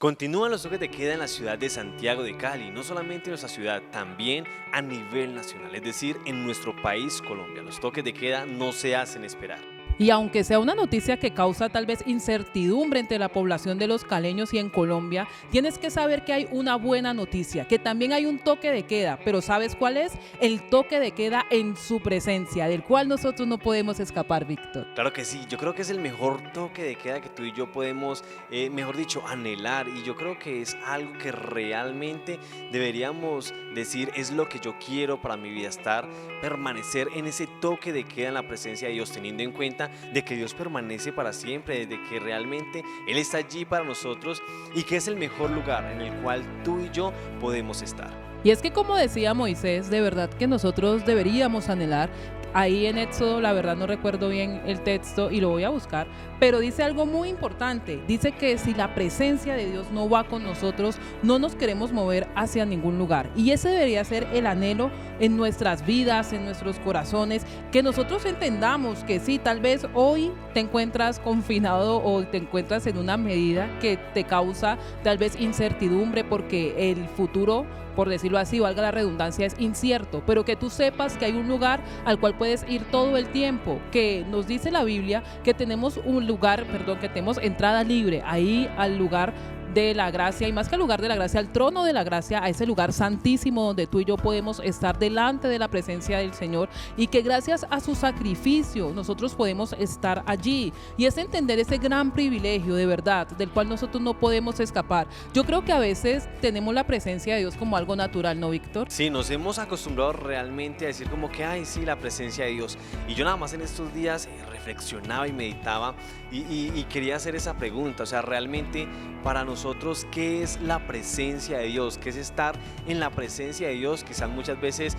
Continúan los toques de queda en la ciudad de Santiago de Cali, no solamente en nuestra ciudad, también a nivel nacional, es decir, en nuestro país Colombia. Los toques de queda no se hacen esperar. Y aunque sea una noticia que causa tal vez incertidumbre entre la población de los caleños y en Colombia, tienes que saber que hay una buena noticia, que también hay un toque de queda, pero ¿sabes cuál es? El toque de queda en su presencia, del cual nosotros no podemos escapar, Víctor. Claro que sí, yo creo que es el mejor toque de queda que tú y yo podemos, mejor dicho, anhelar, y yo creo que es algo que realmente deberíamos decir es lo que yo quiero para mi vida, estar, permanecer en ese toque de queda en la presencia de Dios, teniendo en cuenta de que Dios permanece para siempre, de que realmente Él está allí para nosotros y que es el mejor lugar en el cual tú y yo podemos estar. Y es que como decía Moisés, de verdad que nosotros deberíamos anhelar. Ahí en Éxodo, la verdad no recuerdo bien el texto y lo voy a buscar, pero dice algo muy importante. Dice que si la presencia de Dios no va con nosotros, no nos queremos mover hacia ningún lugar. Y ese debería ser el anhelo en nuestras vidas, en nuestros corazones, que nosotros entendamos que sí, tal vez hoy te encuentras confinado o te encuentras en una medida que te causa tal vez incertidumbre porque el futuro, por decirlo así, valga la redundancia, es incierto, pero que tú sepas que hay un lugar al cual puedes ir todo el tiempo, que nos dice la Biblia que tenemos un lugar, que tenemos entrada libre ahí al lugar de la gracia, y más que al lugar de la gracia, al trono de la gracia, a ese lugar santísimo donde tú y yo podemos estar delante de la presencia del Señor, y que gracias a su sacrificio nosotros podemos estar allí, y es entender ese gran privilegio de verdad del cual nosotros no podemos escapar. Yo creo que a veces tenemos la presencia de Dios como algo natural, ¿no, Víctor? Sí, nos hemos acostumbrado realmente a decir como que, ay, sí, la presencia de Dios. Y yo nada más en estos días reflexionaba y meditaba y quería hacer esa pregunta, o sea, realmente para nosotros, ¿qué es la presencia de Dios? ¿Qué es estar en la presencia de Dios? Quizás muchas veces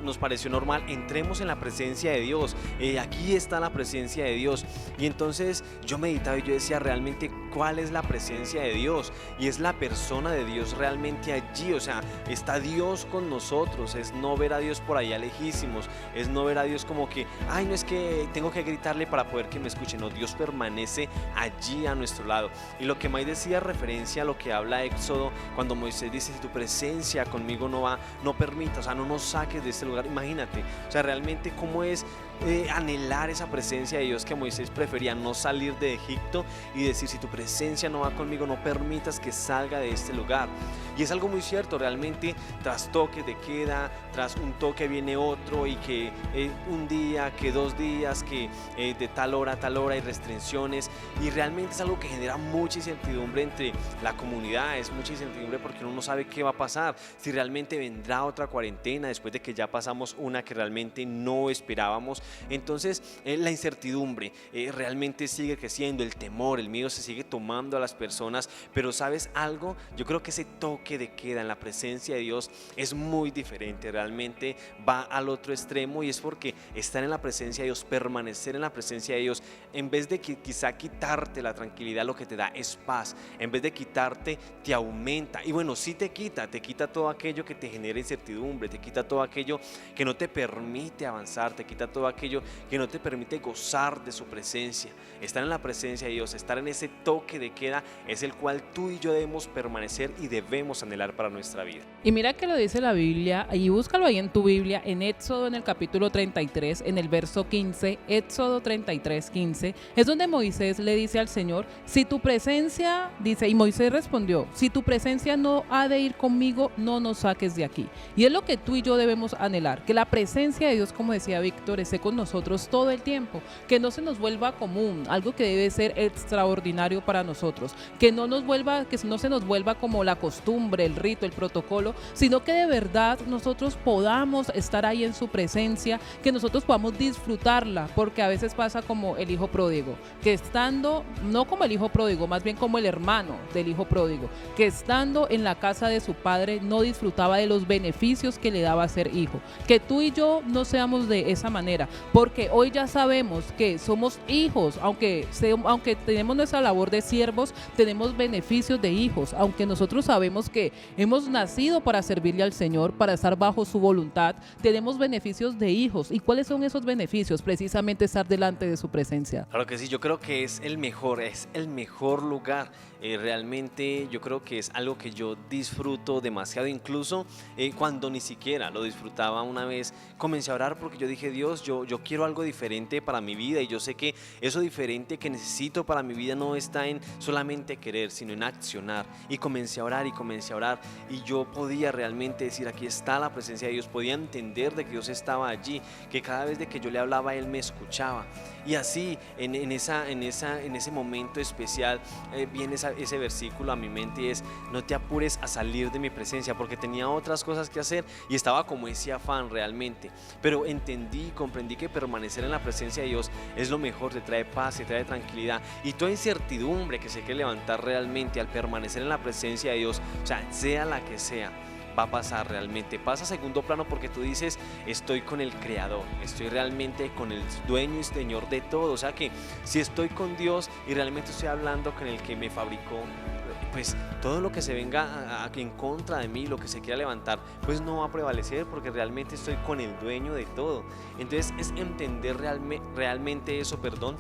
nos pareció normal, entremos en la presencia de Dios, aquí está la presencia de Dios. Y entonces yo meditaba y yo decía, realmente, ¿cuál es la presencia de Dios? Y es la persona de Dios realmente allí, o sea, está Dios con nosotros, es no ver a Dios por allá lejísimos, es no ver a Dios como que, ay, no es que tengo que gritarle para poder que me escuche, no, Dios permanece allí a nuestro lado. Y lo que May decía referencia a lo que habla Éxodo, cuando Moisés dice, si tu presencia conmigo no va, no permita, o sea, no nos saques de este lugar. Imagínate, o sea, realmente cómo es anhelar esa presencia de Dios, que Moisés prefería no salir de Egipto y decir, si tu presencia no va conmigo, no permitas que salga de este lugar. Y es algo muy cierto, realmente tras toques de queda, tras un toque viene otro, y que un día, que 2 días, que de tal hora a tal hora hay restricciones, y realmente es algo que genera mucha incertidumbre entre la comunidad, es mucha incertidumbre porque uno no sabe qué va a pasar, si realmente vendrá otra cuarentena después de que ya pasamos una que realmente no esperábamos. Entonces la incertidumbre realmente sigue creciendo, el temor, el miedo se sigue tomando a las personas, pero ¿sabes algo? Yo creo que ese toque de queda en la presencia de Dios es muy diferente, realmente va al otro extremo, y es porque estar en la presencia de Dios, permanecer en la presencia de Dios, en vez de quizá quitarte la tranquilidad, lo que te da es paz, en vez de quitarte te aumenta, y bueno, sí te quita todo aquello que te genera incertidumbre, te quita todo aquello que no te permite avanzar, te quita todo aquello que no te permite gozar de su presencia. Estar en la presencia de Dios, estar en ese toque de queda, es el cual tú y yo debemos permanecer y debemos anhelar para nuestra vida. Y mira que lo dice la Biblia, y búscalo ahí en tu Biblia, en Éxodo, en el capítulo 33, en el verso 15, Éxodo 33, 15, es donde Moisés le dice al Señor, si tu presencia, dice, y Moisés respondió, si tu presencia no ha de ir conmigo, no nos saques de aquí. Y es lo que tú y yo debemos anhelar, que la presencia de Dios, como decía Víctor, esté con nosotros todo el tiempo, que no se nos vuelva común, algo que debe ser extraordinario para nosotros, que no se nos vuelva como la costumbre, el rito, el protocolo, sino que de verdad nosotros podamos estar ahí en su presencia, que nosotros podamos disfrutarla, porque a veces pasa como el hijo pródigo, que estando, no como el hijo pródigo, más bien como el hermano del hijo pródigo, que estando en la casa de su padre no disfrutaba de los beneficios que le daba ser hijo. Que tú y yo no seamos de esa manera, porque hoy ya sabemos que somos hijos, aunque tenemos nuestra labor de siervos, tenemos beneficios de hijos, aunque nosotros sabemos que hemos nacido para servirle al Señor, para estar bajo su voluntad, tenemos beneficios de hijos. ¿Y cuáles son esos beneficios? Precisamente estar delante de su presencia. Claro que sí, yo creo que es el mejor lugar. Realmente yo creo que es algo que yo disfruto demasiado, incluso cuando ni siquiera lo disfrutaba. Una vez comencé a orar porque yo dije, Dios, yo quiero algo diferente para mi vida, y yo sé que eso diferente que necesito para mi vida no está en solamente querer, sino en accionar. Y comencé a orar y yo podía realmente decir, aquí está la presencia de Dios, podía entender de que Dios estaba allí, que cada vez de que yo le hablaba Él me escuchaba. Y así en ese momento especial viene ese versículo a mi mente, y es: no te apures a salir de mi presencia, porque tenía otras cosas que hacer y estaba como ese afán realmente, pero entendí y comprendí que permanecer en la presencia de Dios es lo mejor, te trae paz, te trae tranquilidad, y toda incertidumbre que se quiere levantar realmente al permanecer en la presencia de Dios, o sea la que sea, va a pasar realmente, pasa a segundo plano, porque tú dices, estoy con el Creador, estoy realmente con el dueño y Señor de todo. O sea que si estoy con Dios y realmente estoy hablando con el que me fabricó, pues todo lo que se venga en contra de mí, lo que se quiera levantar, pues no va a prevalecer, porque realmente estoy con el dueño de todo. Entonces es entender realmente eso, perdón.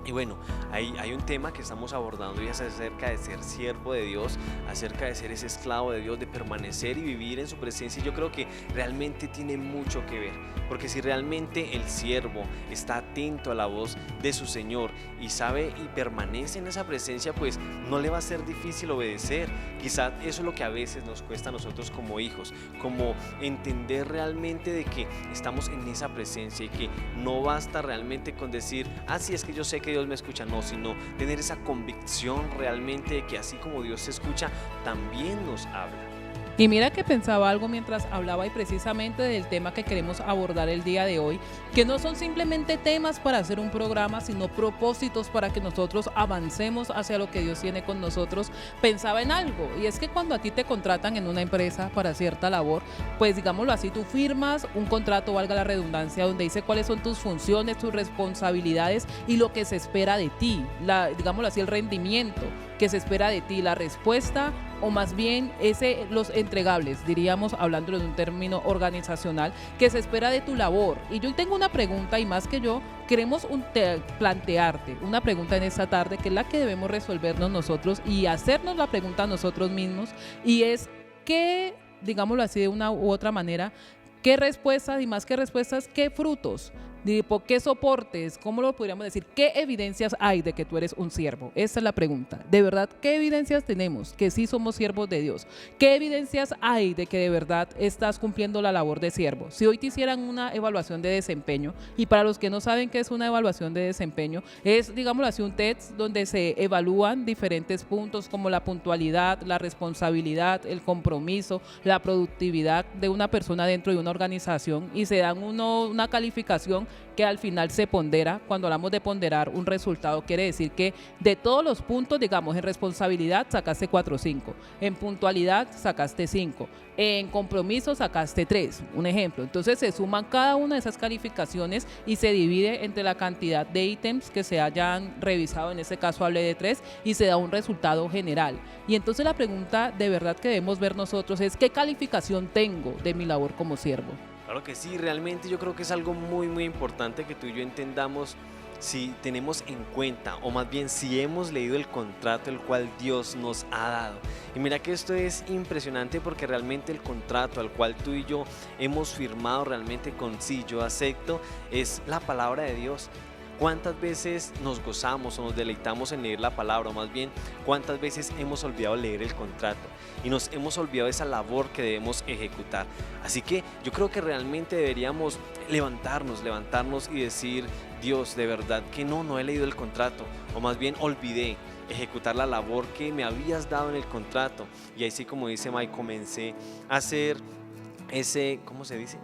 Y bueno, hay un tema que estamos abordando, y es acerca de ser siervo de Dios, acerca de ser ese esclavo de Dios, de permanecer y vivir en su presencia. Y yo creo que realmente tiene mucho que ver, porque si realmente el siervo está atento a la voz de su Señor y sabe y permanece en esa presencia, pues no le va a ser difícil obedecer. Quizás eso es lo que a veces nos cuesta a nosotros como hijos, como entender realmente de que estamos en esa presencia, y que no basta realmente con decir, sí, es que yo sé que Dios me escucha, no, sino tener esa convicción realmente de que así como Dios se escucha, también nos habla. Y mira que pensaba algo mientras hablaba, y precisamente del tema que queremos abordar el día de hoy, que no son simplemente temas para hacer un programa, sino propósitos para que nosotros avancemos hacia lo que Dios tiene con nosotros. Pensaba en algo, y es que cuando a ti te contratan en una empresa para cierta labor, pues digámoslo así, tú firmas un contrato, valga la redundancia, donde dice cuáles son tus funciones, tus responsabilidades y lo que se espera de ti, digámoslo así, el rendimiento que se espera de ti, la respuesta, o más bien los entregables, diríamos, hablándolo de un término organizacional, que se espera de tu labor. Y yo tengo una pregunta, y más que yo, queremos plantearte una pregunta en esta tarde, que es la que debemos resolvernos nosotros y hacernos la pregunta a nosotros mismos, y es ¿qué, digámoslo así de una u otra manera, qué respuestas, y más que respuestas, qué frutos? ¿Qué soportes? ¿Cómo lo podríamos decir? ¿Qué evidencias hay de que tú eres un siervo? Esa es la pregunta. De verdad, ¿qué evidencias tenemos que sí somos siervos de Dios? ¿Qué evidencias hay de que de verdad estás cumpliendo la labor de siervo? Si hoy te hicieran una evaluación de desempeño, y para los que no saben qué es una evaluación de desempeño, es, digámoslo así, un test donde se evalúan diferentes puntos como la puntualidad, la responsabilidad, el compromiso, la productividad de una persona dentro de una organización, y se dan una calificación que al final se pondera. Cuando hablamos de ponderar un resultado, quiere decir que de todos los puntos, digamos, en responsabilidad sacaste 4 o 5, en puntualidad sacaste 5, en compromiso sacaste 3, un ejemplo. Entonces se suman cada una de esas calificaciones y se divide entre la cantidad de ítems que se hayan revisado, en este caso hablé de 3, y se da un resultado general. Y entonces la pregunta de verdad que debemos ver nosotros es: ¿qué calificación tengo de mi labor como siervo? Claro que sí, realmente yo creo que es algo muy importante que tú y yo entendamos, si tenemos en cuenta, o más bien si hemos leído el contrato el cual Dios nos ha dado. Y mira que esto es impresionante, porque realmente el contrato al cual tú y yo hemos firmado realmente con sí, yo acepto, es la palabra de Dios. ¿Cuántas veces nos gozamos o nos deleitamos en leer la palabra? O más bien, ¿cuántas veces hemos olvidado leer el contrato y nos hemos olvidado de esa labor que debemos ejecutar? Así que yo creo que realmente deberíamos levantarnos y decir: Dios, de verdad que no he leído el contrato, o más bien olvidé ejecutar la labor que me habías dado en el contrato. Y ahí sí, como dice Mike, comencé a hacer ¿cómo se dice?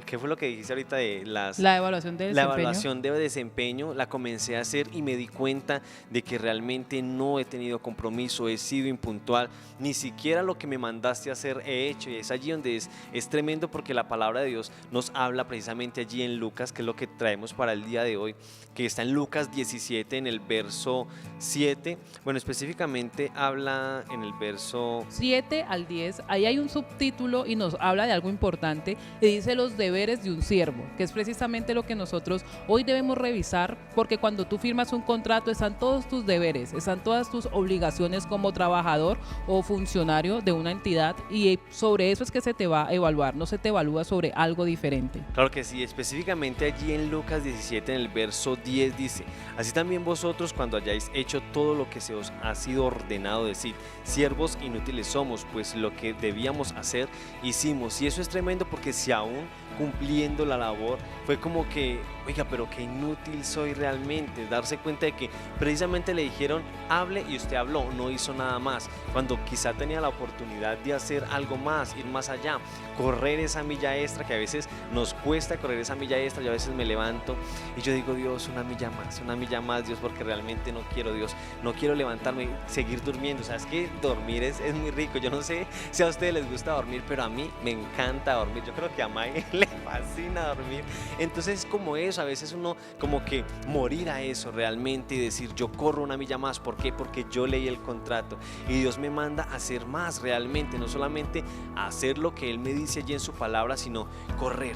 ¿Qué fue lo que dijiste ahorita de La evaluación de la desempeño. evaluación de desempeño? La comencé a hacer y me di cuenta de que realmente no he tenido compromiso, he sido impuntual, ni siquiera lo que me mandaste a hacer he hecho. Y es allí donde es tremendo, porque la palabra de Dios nos habla precisamente allí en Lucas, que es lo que traemos para el día de hoy, que está en Lucas 17 en el verso 7. Bueno, específicamente habla en el verso 7 al 10, ahí hay un subtítulo y nos habla de algo importante y dice los deberes de un siervo, que es precisamente lo que nosotros hoy debemos revisar, porque cuando tú firmas un contrato están todos tus deberes, están todas tus obligaciones como trabajador o funcionario de una entidad, y sobre eso es que se te va a evaluar, no se te evalúa sobre algo diferente. Claro que sí, específicamente allí en Lucas 17 en el verso 10 dice: así también vosotros, cuando hayáis hecho todo lo que se os ha sido ordenado, decid: siervos inútiles somos, pues lo que debíamos hacer hicimos. Y eso es tremendo, porque si aún cumpliendo la labor fue como que, oiga, pero qué inútil soy realmente, darse cuenta de que precisamente le dijeron hable y usted habló, no hizo nada más, cuando quizá tenía la oportunidad de hacer algo más, ir más allá, correr esa milla extra, que a veces nos cuesta correr esa milla extra. Yo a veces me levanto y yo digo: Dios, una milla más, Dios, porque realmente no quiero, Dios, no quiero levantarme, seguir durmiendo. O sea, es que dormir es muy rico. Yo no sé si a ustedes les gusta dormir, pero a mí me encanta dormir. Yo creo que a May le fascina dormir. Entonces, como eso, a veces uno como que morir a eso realmente y decir: yo corro una milla más. ¿Por qué? Porque yo leí el contrato y Dios me manda a hacer más realmente, no solamente a hacer lo que Él me dice allí en su palabra, sino correr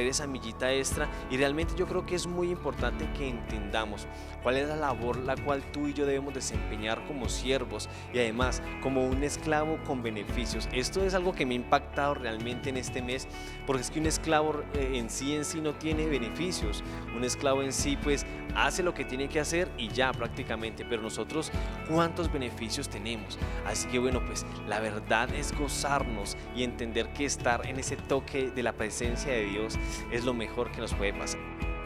esa millita extra. Y realmente yo creo que es muy importante que entendamos cuál es la labor la cual tú y yo debemos desempeñar como siervos, y además como un esclavo con beneficios. Esto es algo que me ha impactado realmente en este mes, porque es que un esclavo en sí no tiene beneficios. Un esclavo en sí pues hace lo que tiene que hacer y ya prácticamente, pero nosotros ¿cuántos beneficios tenemos? Así que bueno, pues la verdad es gozarnos y entender que estar en ese toque de la presencia de Dios es lo mejor que nos puede pasar.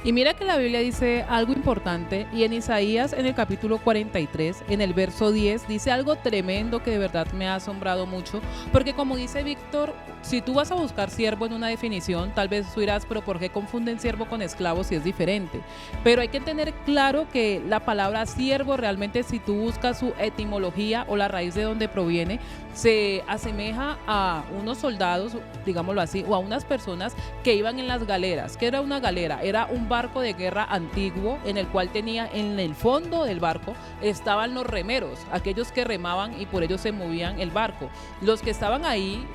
Y mira que la Biblia dice algo importante, y en Isaías, en el capítulo 43, en el verso 10, dice algo tremendo que de verdad me ha asombrado mucho, porque como dice Víctor, si tú vas a buscar siervo en una definición, tal vez tú dirás: pero ¿por qué confunden siervo con esclavo si es diferente? Pero hay que tener claro que la palabra siervo realmente, si tú buscas su etimología o la raíz de donde proviene, se asemeja a unos soldados, digámoslo así, o a unas personas que iban en las galeras. ¿Qué era una galera? Era un barco de guerra antiguo en el cual tenía en el fondo del barco estaban los remeros, aquellos que remaban y por ellos se movían el barco. Los que estaban ahí,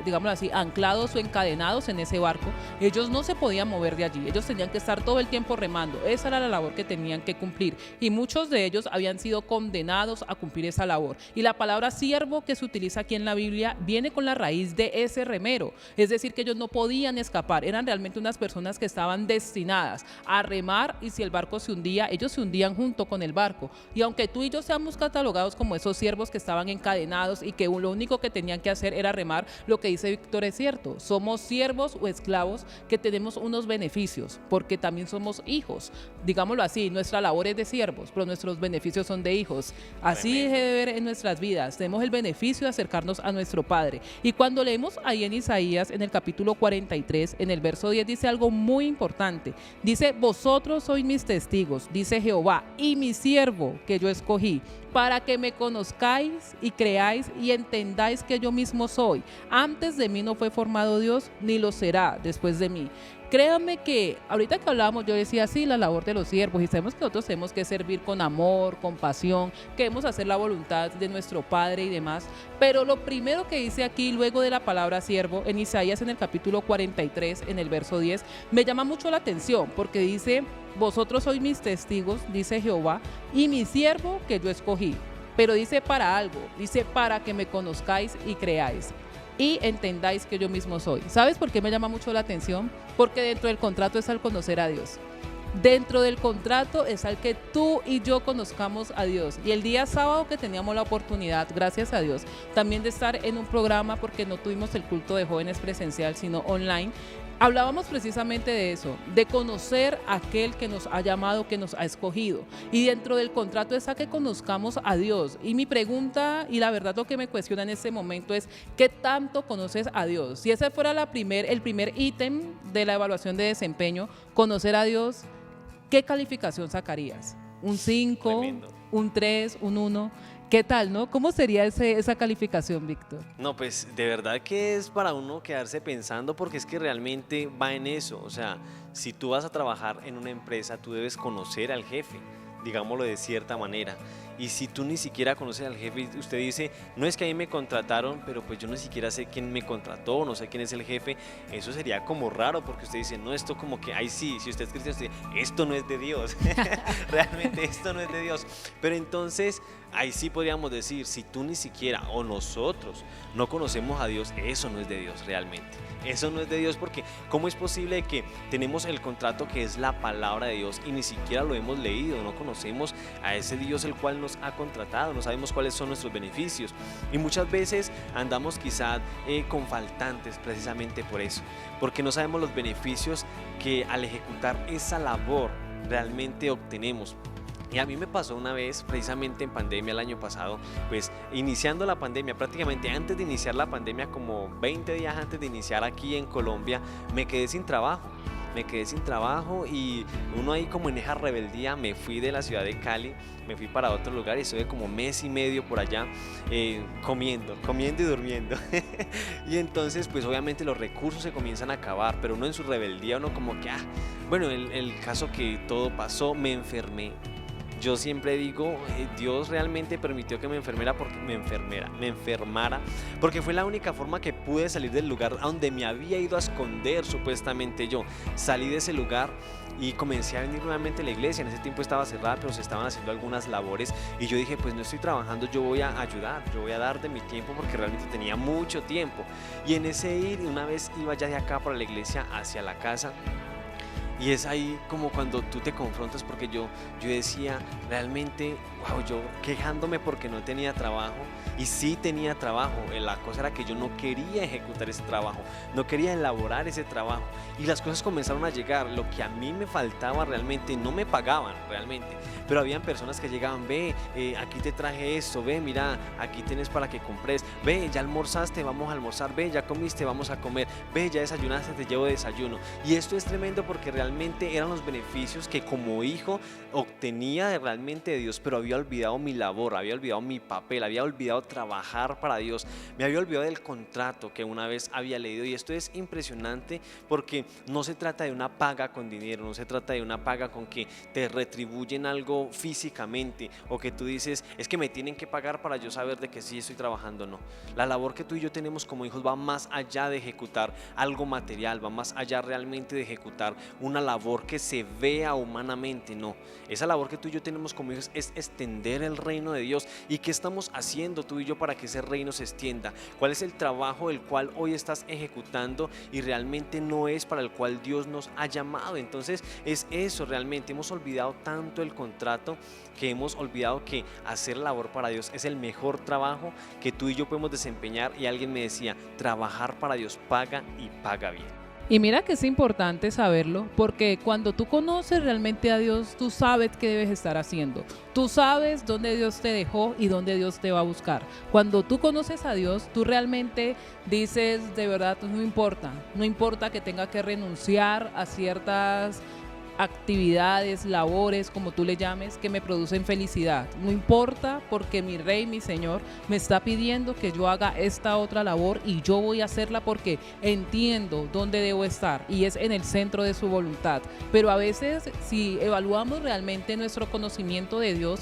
digámoslo así, anclados o encadenados en ese barco, ellos no se podían mover de allí, ellos tenían que estar todo el tiempo remando. Esa era la labor que tenían que cumplir, y muchos de ellos habían sido condenados a cumplir esa labor. Y la palabra siervo que se utiliza aquí en la Biblia viene con la raíz de ese remero, es decir, que ellos no podían escapar, eran realmente unas personas que estaban destinadas a remar, y si el barco se hundía, ellos se hundían junto con el barco. Y aunque tú y yo seamos catalogados como esos siervos que estaban encadenados y que lo único que tenían que hacer era remar, lo que dice Víctor es cierto: somos siervos o esclavos que tenemos unos beneficios, porque también somos hijos, digámoslo así. Nuestra labor es de siervos, pero nuestros beneficios son de hijos. Así debe ver en nuestras vidas, tenemos el beneficio de acercarnos a nuestro Padre. Y cuando leemos ahí en Isaías, en el capítulo 43, en el verso 10, dice algo muy importante. Dice: vosotros sois mis testigos, dice Jehová, y mi siervo que yo escogí, para que me conozcáis y creáis y entendáis que yo mismo soy. Antes de mí no fue formado Dios, ni lo será después de mí. Créanme que ahorita que hablábamos, yo decía sí, la labor de los siervos, y sabemos que nosotros tenemos que servir con amor, con pasión, queremos hacer la voluntad de nuestro Padre y demás, pero lo primero que dice aquí luego de la palabra siervo en Isaías, en el capítulo 43, en el verso 10, me llama mucho la atención, porque dice: vosotros sois mis testigos, dice Jehová, y mi siervo que yo escogí. Pero dice para algo, dice: para que me conozcáis y creáis y entendáis que yo mismo soy. ¿Sabes por qué me llama mucho la atención? Porque dentro del contrato es al conocer a Dios. Dentro del contrato es al que tú y yo conozcamos a Dios. Y el día sábado que teníamos la oportunidad, gracias a Dios, también de estar en un programa, porque no tuvimos el culto de jóvenes presencial, sino online, Hablábamos precisamente de eso, de conocer a aquel que nos ha llamado, que nos ha escogido. Y dentro del contrato está que conozcamos a Dios. Y mi pregunta, y la verdad lo que me cuestiona en este momento es, ¿qué tanto conoces a Dios? Si ese fuera el primer ítem de la evaluación de desempeño, conocer a Dios, ¿qué calificación sacarías? ¿Un 5, Tremendo. un 3, un 1? ¿Qué tal, no? ¿Cómo sería esa calificación, Víctor? No, pues de verdad que es para uno quedarse pensando porque es que realmente va en eso. O sea, si tú vas a trabajar en una empresa, tú debes conocer al jefe, digámoslo de cierta manera. Y si tú ni siquiera conoces al jefe, usted dice, no es que a mí me contrataron, pero pues yo ni siquiera sé quién me contrató, no sé quién es el jefe, eso sería como raro porque usted dice, no, esto como que, ay sí, si usted es cristiano, usted dice, esto no es de Dios, realmente esto no es de Dios. Pero entonces, ahí sí podríamos decir, si tú ni siquiera o nosotros no conocemos a Dios, eso no es de Dios realmente. Eso no es de Dios porque ¿cómo es posible que tenemos el contrato que es la palabra de Dios y ni siquiera lo hemos leído? No conocemos a ese Dios el cual nos ha contratado, no sabemos cuáles son nuestros beneficios y muchas veces andamos quizás con faltantes precisamente por eso, porque no sabemos los beneficios que al ejecutar esa labor realmente obtenemos. Y a mí me pasó una vez, precisamente en pandemia el año pasado, pues iniciando la pandemia, prácticamente antes de iniciar la pandemia, como 20 días antes de iniciar aquí en Colombia, me quedé sin trabajo. Me quedé sin trabajo y uno ahí como en esa rebeldía me fui de la ciudad de Cali, me fui para otro lugar y estuve como mes y medio por allá comiendo y durmiendo. Y entonces pues obviamente los recursos se comienzan a acabar, pero uno en su rebeldía, uno como que, bueno, el caso que todo pasó, me enfermé. Yo siempre digo, Dios realmente permitió que me enfermara porque fue la única forma que pude salir del lugar a donde me había ido a esconder supuestamente yo. Salí de ese lugar y comencé a venir nuevamente a la iglesia. En ese tiempo estaba cerrada, pero se estaban haciendo algunas labores y yo dije, pues no estoy trabajando, yo voy a ayudar, yo voy a dar de mi tiempo porque realmente tenía mucho tiempo. Y en ese ir, una vez iba ya de acá para la iglesia hacia la casa. Y es ahí como cuando tú te confrontas porque yo decía realmente, wow, yo quejándome porque no tenía trabajo y sí tenía trabajo, la cosa era que yo no quería ejecutar ese trabajo, no quería elaborar ese trabajo y las cosas comenzaron a llegar, lo que a mí me faltaba realmente, no me pagaban realmente, pero habían personas que llegaban, ve, aquí te traje esto, ve, mira, aquí tienes para que compres, ve, ya almorzaste, vamos a almorzar, ve, ya comiste, vamos a comer, ve, ya desayunaste, te llevo desayuno. Y esto es tremendo porque realmente eran los beneficios que como hijo obtenía realmente de Dios, pero había olvidado mi labor, había olvidado mi papel, había olvidado trabajar para Dios, me había olvidado del contrato que una vez había leído. Y esto es impresionante porque no se trata de una paga con dinero, no se trata de una paga con que te retribuyen algo físicamente o que tú dices, es que me tienen que pagar para yo saber de que sí estoy trabajando. No, la labor que tú y yo tenemos como hijos va más allá de ejecutar algo material, va más allá realmente de ejecutar una labor que se vea humanamente. No, esa labor que tú y yo tenemos como hijos es extender el reino de Dios. ¿Y qué estamos haciendo tú y yo para que ese reino se extienda? ¿Cuál es el trabajo el cual hoy estás ejecutando y realmente no es para el cual Dios nos ha llamado? Entonces es eso, realmente hemos olvidado tanto el contrato que hemos olvidado que hacer labor para Dios es el mejor trabajo que tú y yo podemos desempeñar. Y alguien me decía, trabajar para Dios paga y paga bien. Y mira que es importante saberlo, porque cuando tú conoces realmente a Dios, tú sabes qué debes estar haciendo. Tú sabes dónde Dios te dejó y dónde Dios te va a buscar. Cuando tú conoces a Dios, tú realmente dices, de verdad, no importa que tenga que renunciar a ciertas actividades, labores, como tú le llames, que me producen felicidad. No importa porque mi Rey, mi Señor, me está pidiendo que yo haga esta otra labor y yo voy a hacerla porque entiendo dónde debo estar y es en el centro de su voluntad. Pero a veces, si evaluamos realmente nuestro conocimiento de Dios,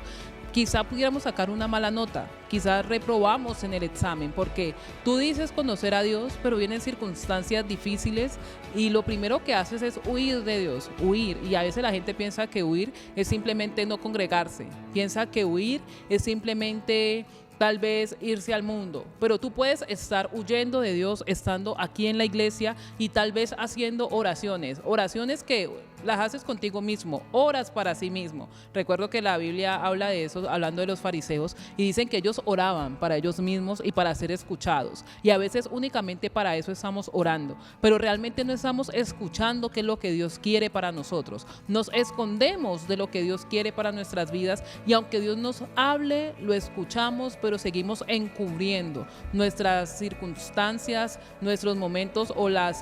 quizá pudiéramos sacar una mala nota, quizá reprobamos en el examen, porque tú dices conocer a Dios, pero vienen circunstancias difíciles y lo primero que haces es huir de Dios, huir. Y a veces la gente piensa que huir es simplemente no congregarse, piensa que huir es simplemente tal vez irse al mundo, pero tú puedes estar huyendo de Dios estando aquí en la iglesia y tal vez haciendo oraciones que las haces contigo mismo, oras para sí mismo. Recuerdo que la Biblia habla de eso, hablando de los fariseos, y dicen que ellos oraban para ellos mismos y para ser escuchados. Y a veces únicamente para eso estamos orando, pero realmente no estamos escuchando qué es lo que Dios quiere para nosotros. Nos escondemos de lo que Dios quiere para nuestras vidas, y aunque Dios nos hable, lo escuchamos, pero seguimos encubriendo nuestras circunstancias, nuestros momentos o las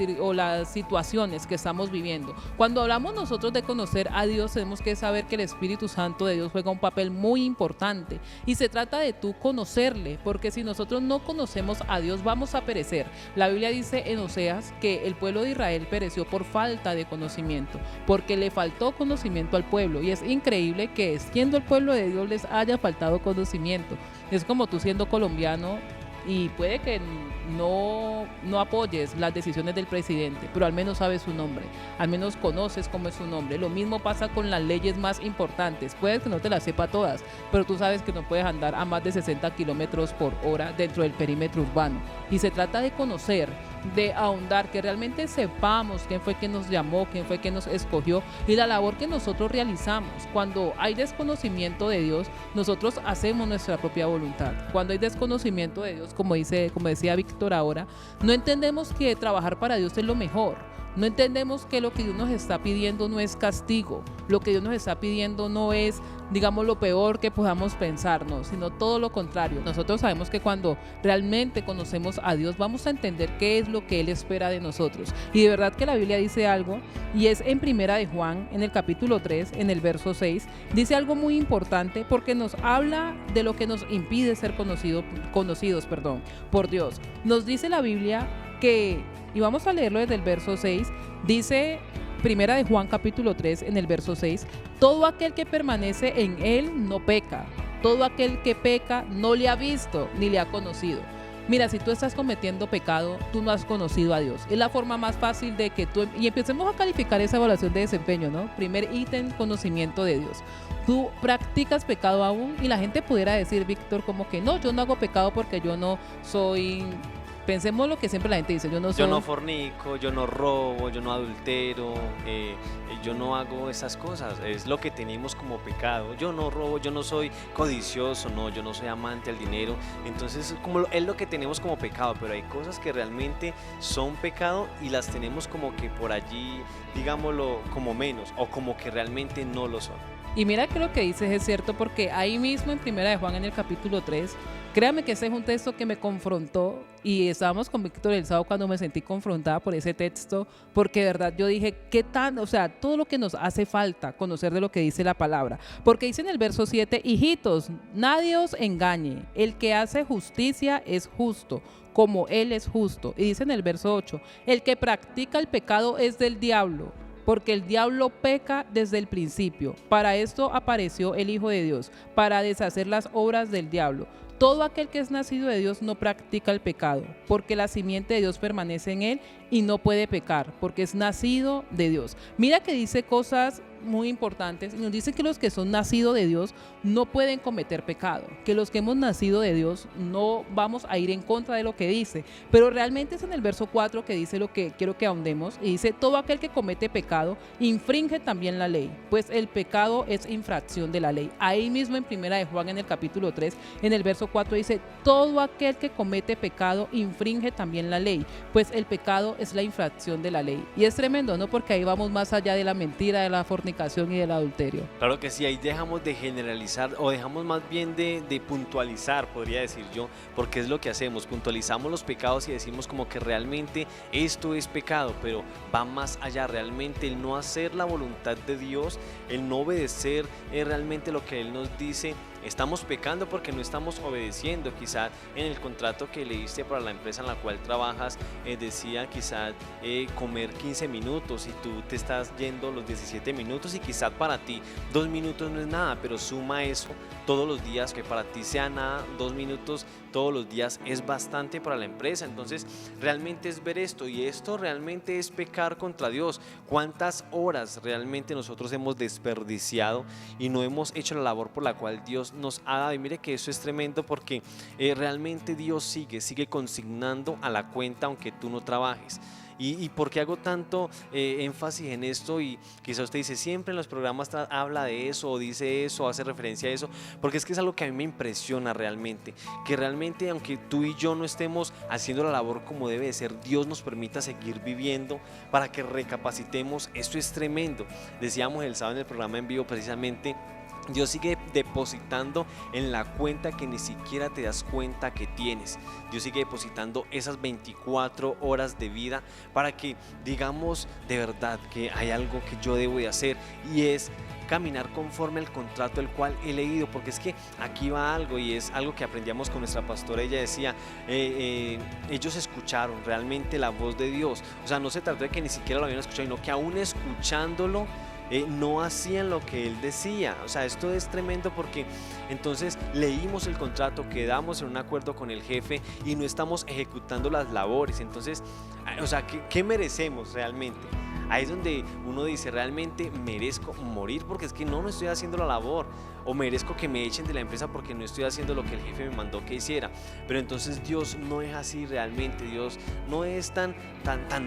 situaciones que estamos viviendo. Cuando hablamos nosotros de conocer a Dios, tenemos que saber que el Espíritu Santo de Dios juega un papel muy importante, y se trata de tú conocerle, porque si nosotros no conocemos a Dios vamos a perecer. La Biblia dice en Oseas que el pueblo de Israel pereció por falta de conocimiento, porque le faltó conocimiento al pueblo, y es increíble que siendo el pueblo de Dios les haya faltado conocimiento. Es como tú siendo colombiano y puede que no apoyes las decisiones del presidente, pero al menos sabes su nombre, al menos conoces cómo es su nombre. Lo mismo pasa con las leyes más importantes. Puedes que no te las sepa todas, pero tú sabes que no puedes andar a más de 60 kilómetros por hora dentro del perímetro urbano. Y se trata de conocer, de ahondar, que realmente sepamos quién fue quien nos llamó, quién fue quien nos escogió, y la labor que nosotros realizamos. Cuando hay desconocimiento de Dios, nosotros hacemos nuestra propia voluntad. Cuando hay desconocimiento de Dios, como decía Víctor ahora, no entendemos que trabajar para Dios es lo mejor. No entendemos que lo que Dios nos está pidiendo no es castigo, lo que Dios nos está pidiendo no es, digamos, lo peor que podamos pensarnos, sino todo lo contrario. Nosotros sabemos que cuando realmente conocemos a Dios vamos a entender qué es lo que Él espera de nosotros. Y de verdad que la Biblia dice algo, y es en Primera de Juan, en el capítulo 3, en el verso 6, dice algo muy importante porque nos habla de lo que nos impide ser conocidos por Dios. Nos dice la Biblia que, y vamos a leerlo desde el verso 6, dice Primera de Juan capítulo 3 en el verso 6, todo aquel que permanece en él no peca, todo aquel que peca no le ha visto ni le ha conocido. Mira, si tú estás cometiendo pecado, tú no has conocido a Dios. Es la forma más fácil de que tú, y empecemos a calificar esa evaluación de desempeño, ¿no? Primer ítem, conocimiento de Dios. Tú practicas pecado aún, y la gente pudiera decir, Víctor, como que no, yo no hago pecado porque yo no soy... Pensemos lo que siempre la gente dice, yo no fornico, yo no robo, yo no adultero, yo no hago esas cosas, es lo que tenemos como pecado. Yo no robo, yo no soy codicioso, no, yo no soy amante al dinero. Entonces es lo que tenemos como pecado, pero hay cosas que realmente son pecado y las tenemos como que por allí, digámoslo, como menos, o como que realmente no lo son. Y mira que lo que dices es cierto, porque ahí mismo en Primera de Juan en el capítulo 3, créame que ese es un texto que me confrontó, y estábamos con Víctor el sábado cuando me sentí confrontada por ese texto, porque de verdad yo dije, todo lo que nos hace falta conocer de lo que dice la palabra, porque dice en el verso 7, hijitos, nadie os engañe, el que hace justicia es justo, como Él es justo. Y dice en el verso 8, el que practica el pecado es del diablo, porque el diablo peca desde el principio. Para esto apareció el Hijo de Dios, para deshacer las obras del diablo. Todo aquel que es nacido de Dios no practica el pecado, porque la simiente de Dios permanece en él y no puede pecar, porque es nacido de Dios. Mira que dice cosas muy importantes, y nos dice que los que son nacidos de Dios no pueden cometer pecado, que los que hemos nacido de Dios no vamos a ir en contra de lo que dice, pero realmente es en el verso 4 que dice lo que quiero que ahondemos, y dice, todo aquel que comete pecado infringe también la ley, pues el pecado es infracción de la ley. Ahí mismo en Primera de Juan en el capítulo 3, en el verso 4 dice, todo aquel que comete pecado infringe también la ley, pues el pecado es la infracción de la ley. Y es tremendo, ¿no? Porque ahí vamos más allá de la mentira, de la fornicación y del adulterio. Claro que sí, ahí dejamos de generalizar, o dejamos más bien de puntualizar, podría decir yo, porque es lo que hacemos, puntualizamos los pecados y decimos como que realmente esto es pecado, pero va más allá. Realmente el no hacer la voluntad de Dios, el no obedecer realmente lo que Él nos dice, estamos pecando porque no estamos obedeciendo. Quizá en el contrato que leíste para la empresa en la cual trabajas decía quizá comer 15 minutos y tú te estás yendo los 17 minutos, y quizá para ti 2 minutos no es nada, pero suma eso todos los días, que para ti sea nada, 2 minutos todos los días es bastante para la empresa. Entonces realmente es ver esto, y esto realmente es pecar contra Dios. ¿Cuántas horas realmente nosotros hemos desperdiciado y no hemos hecho la labor por la cual Dios nos ha dado. Y mire que eso es tremendo porque realmente Dios sigue consignando a la cuenta aunque tú no trabajes. ¿Y por qué hago tanto énfasis en esto? Y quizá usted dice, siempre en los programas habla de eso, o dice eso, o hace referencia a eso, porque es que es algo que a mí me impresiona realmente, que realmente aunque tú y yo no estemos haciendo la labor como debe de ser, Dios nos permita seguir viviendo para que recapacitemos. Esto es tremendo. Decíamos el sábado en el programa en vivo precisamente, Dios sigue depositando en la cuenta que ni siquiera te das cuenta que tienes. Dios sigue depositando esas 24 horas de vida para que digamos de verdad que hay algo que yo debo de hacer, y es caminar conforme al contrato el cual he leído, porque es que aquí va algo, y es algo que aprendíamos con nuestra pastora. Ella decía, ellos escucharon realmente la voz de Dios. O sea, no se trató de que ni siquiera lo habían escuchado, sino que aún escuchándolo no hacían lo que él decía. O sea, esto es tremendo porque entonces leímos el contrato, quedamos en un acuerdo con el jefe y no estamos ejecutando las labores. Entonces, o sea, ¿qué merecemos realmente? Ahí es donde uno dice, realmente merezco morir porque es que no estoy haciendo la labor, o merezco que me echen de la empresa porque no estoy haciendo lo que el jefe me mandó que hiciera. Pero entonces Dios no es así realmente. Dios no es tan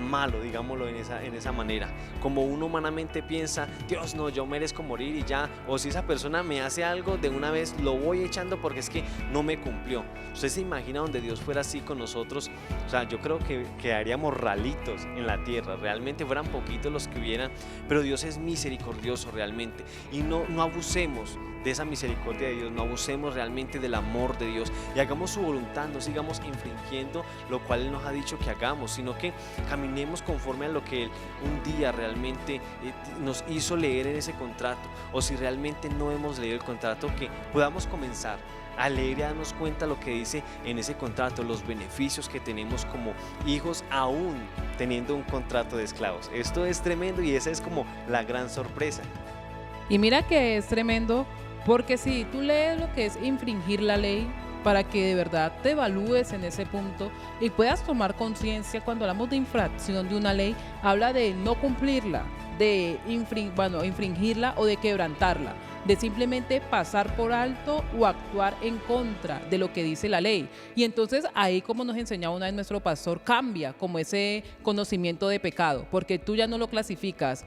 malo, digámoslo en esa manera, como uno humanamente piensa. Dios, no, yo merezco morir y ya, o si esa persona me hace algo, de una vez lo voy echando porque es que no me cumplió. Usted se imagina donde Dios fuera así con nosotros. O sea, yo creo que quedaríamos ralitos en la tierra, realmente fueran poquitos los que hubieran. Pero Dios es misericordioso realmente, y no abusemos de esa misericordia de Dios, no abusemos realmente del amor de Dios y hagamos su voluntad, no sigamos infringiendo lo cual Él nos ha dicho que hagamos, sino que caminemos conforme a lo que Él un día realmente nos hizo leer en ese contrato. O si realmente no hemos leído el contrato, que podamos comenzar a leer y a darnos cuenta lo que dice en ese contrato, los beneficios que tenemos como hijos aún teniendo un contrato de esclavos. Esto es tremendo y esa es como la gran sorpresa. Y mira que es tremendo, porque si tú lees lo que es infringir la ley, para que de verdad te evalúes en ese punto y puedas tomar conciencia, cuando hablamos de infracción de una ley, habla de no cumplirla, de infringirla o de quebrantarla, de simplemente pasar por alto o actuar en contra de lo que dice la ley. Y entonces ahí, como nos enseñaba una vez nuestro pastor, cambia como ese conocimiento de pecado, porque tú ya no lo clasificas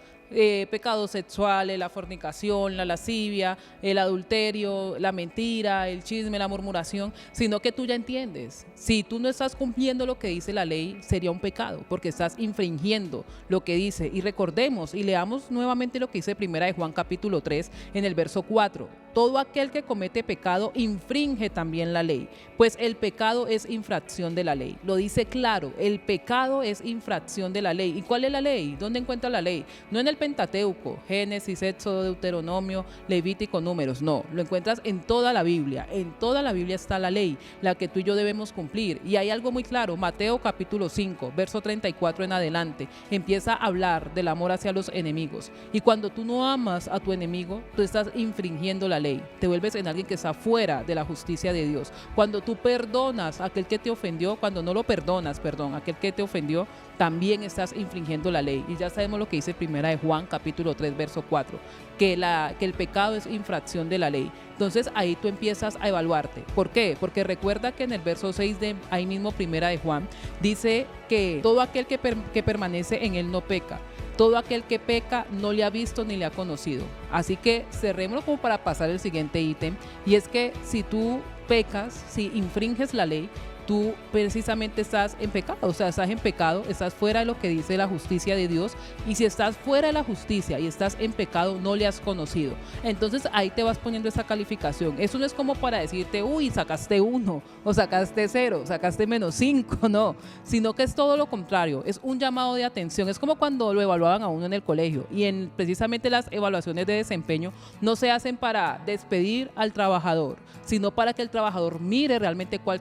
pecados sexuales, la fornicación, la lascivia, el adulterio, la mentira, el chisme, la murmuración, sino que tú ya entiendes, si tú no estás cumpliendo lo que dice la ley, sería un pecado, porque estás infringiendo lo que dice. Y recordemos y leamos nuevamente lo que dice Primera de Juan capítulo 3 en el verso 4. Todo aquel que comete pecado infringe también la ley, pues el pecado es infracción de la ley. Lo dice claro, el pecado es infracción de la ley. ¿Y cuál es la ley? ¿Dónde encuentra la ley? No en el Pentateuco, Génesis, Éxodo, Deuteronomio, Levítico, Números, no. Lo encuentras en toda la Biblia. En toda la Biblia está la ley, la que tú y yo debemos cumplir. Y hay algo muy claro, Mateo capítulo 5, verso 34 en adelante, empieza a hablar del amor hacia los enemigos. Y cuando tú no amas a tu enemigo, tú estás infringiendo la ley. Te vuelves en alguien que está fuera de la justicia de Dios. Cuando tú perdonas a aquel que te ofendió, cuando no lo perdonas, perdón, aquel que te ofendió, también estás infringiendo la ley. Y ya sabemos lo que dice Primera de Juan capítulo 3 verso 4, que el pecado es infracción de la ley. Entonces ahí tú empiezas a evaluarte. ¿Por qué? Porque recuerda que en el verso 6 de ahí mismo Primera de Juan dice que todo aquel que permanece en él no peca. Todo aquel que peca no le ha visto ni le ha conocido. Así que cerrémoslo como para pasar al siguiente ítem, y es que si tú pecas, si infringes la ley, tú precisamente estás en pecado, o sea, estás en pecado, estás fuera de lo que dice la justicia de Dios, y si estás fuera de la justicia y estás en pecado, no le has conocido. Entonces ahí te vas poniendo esa calificación. Eso no es como para decirte, uy, sacaste 1, o sacaste 0, sacaste -5, no, sino que es todo lo contrario, es un llamado de atención. Es como cuando lo evaluaban a uno en el colegio, y precisamente las evaluaciones de desempeño no se hacen para despedir al trabajador, sino para que el trabajador mire realmente cuál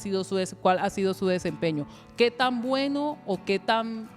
ha sido su desempeño, qué tan bueno o qué tan,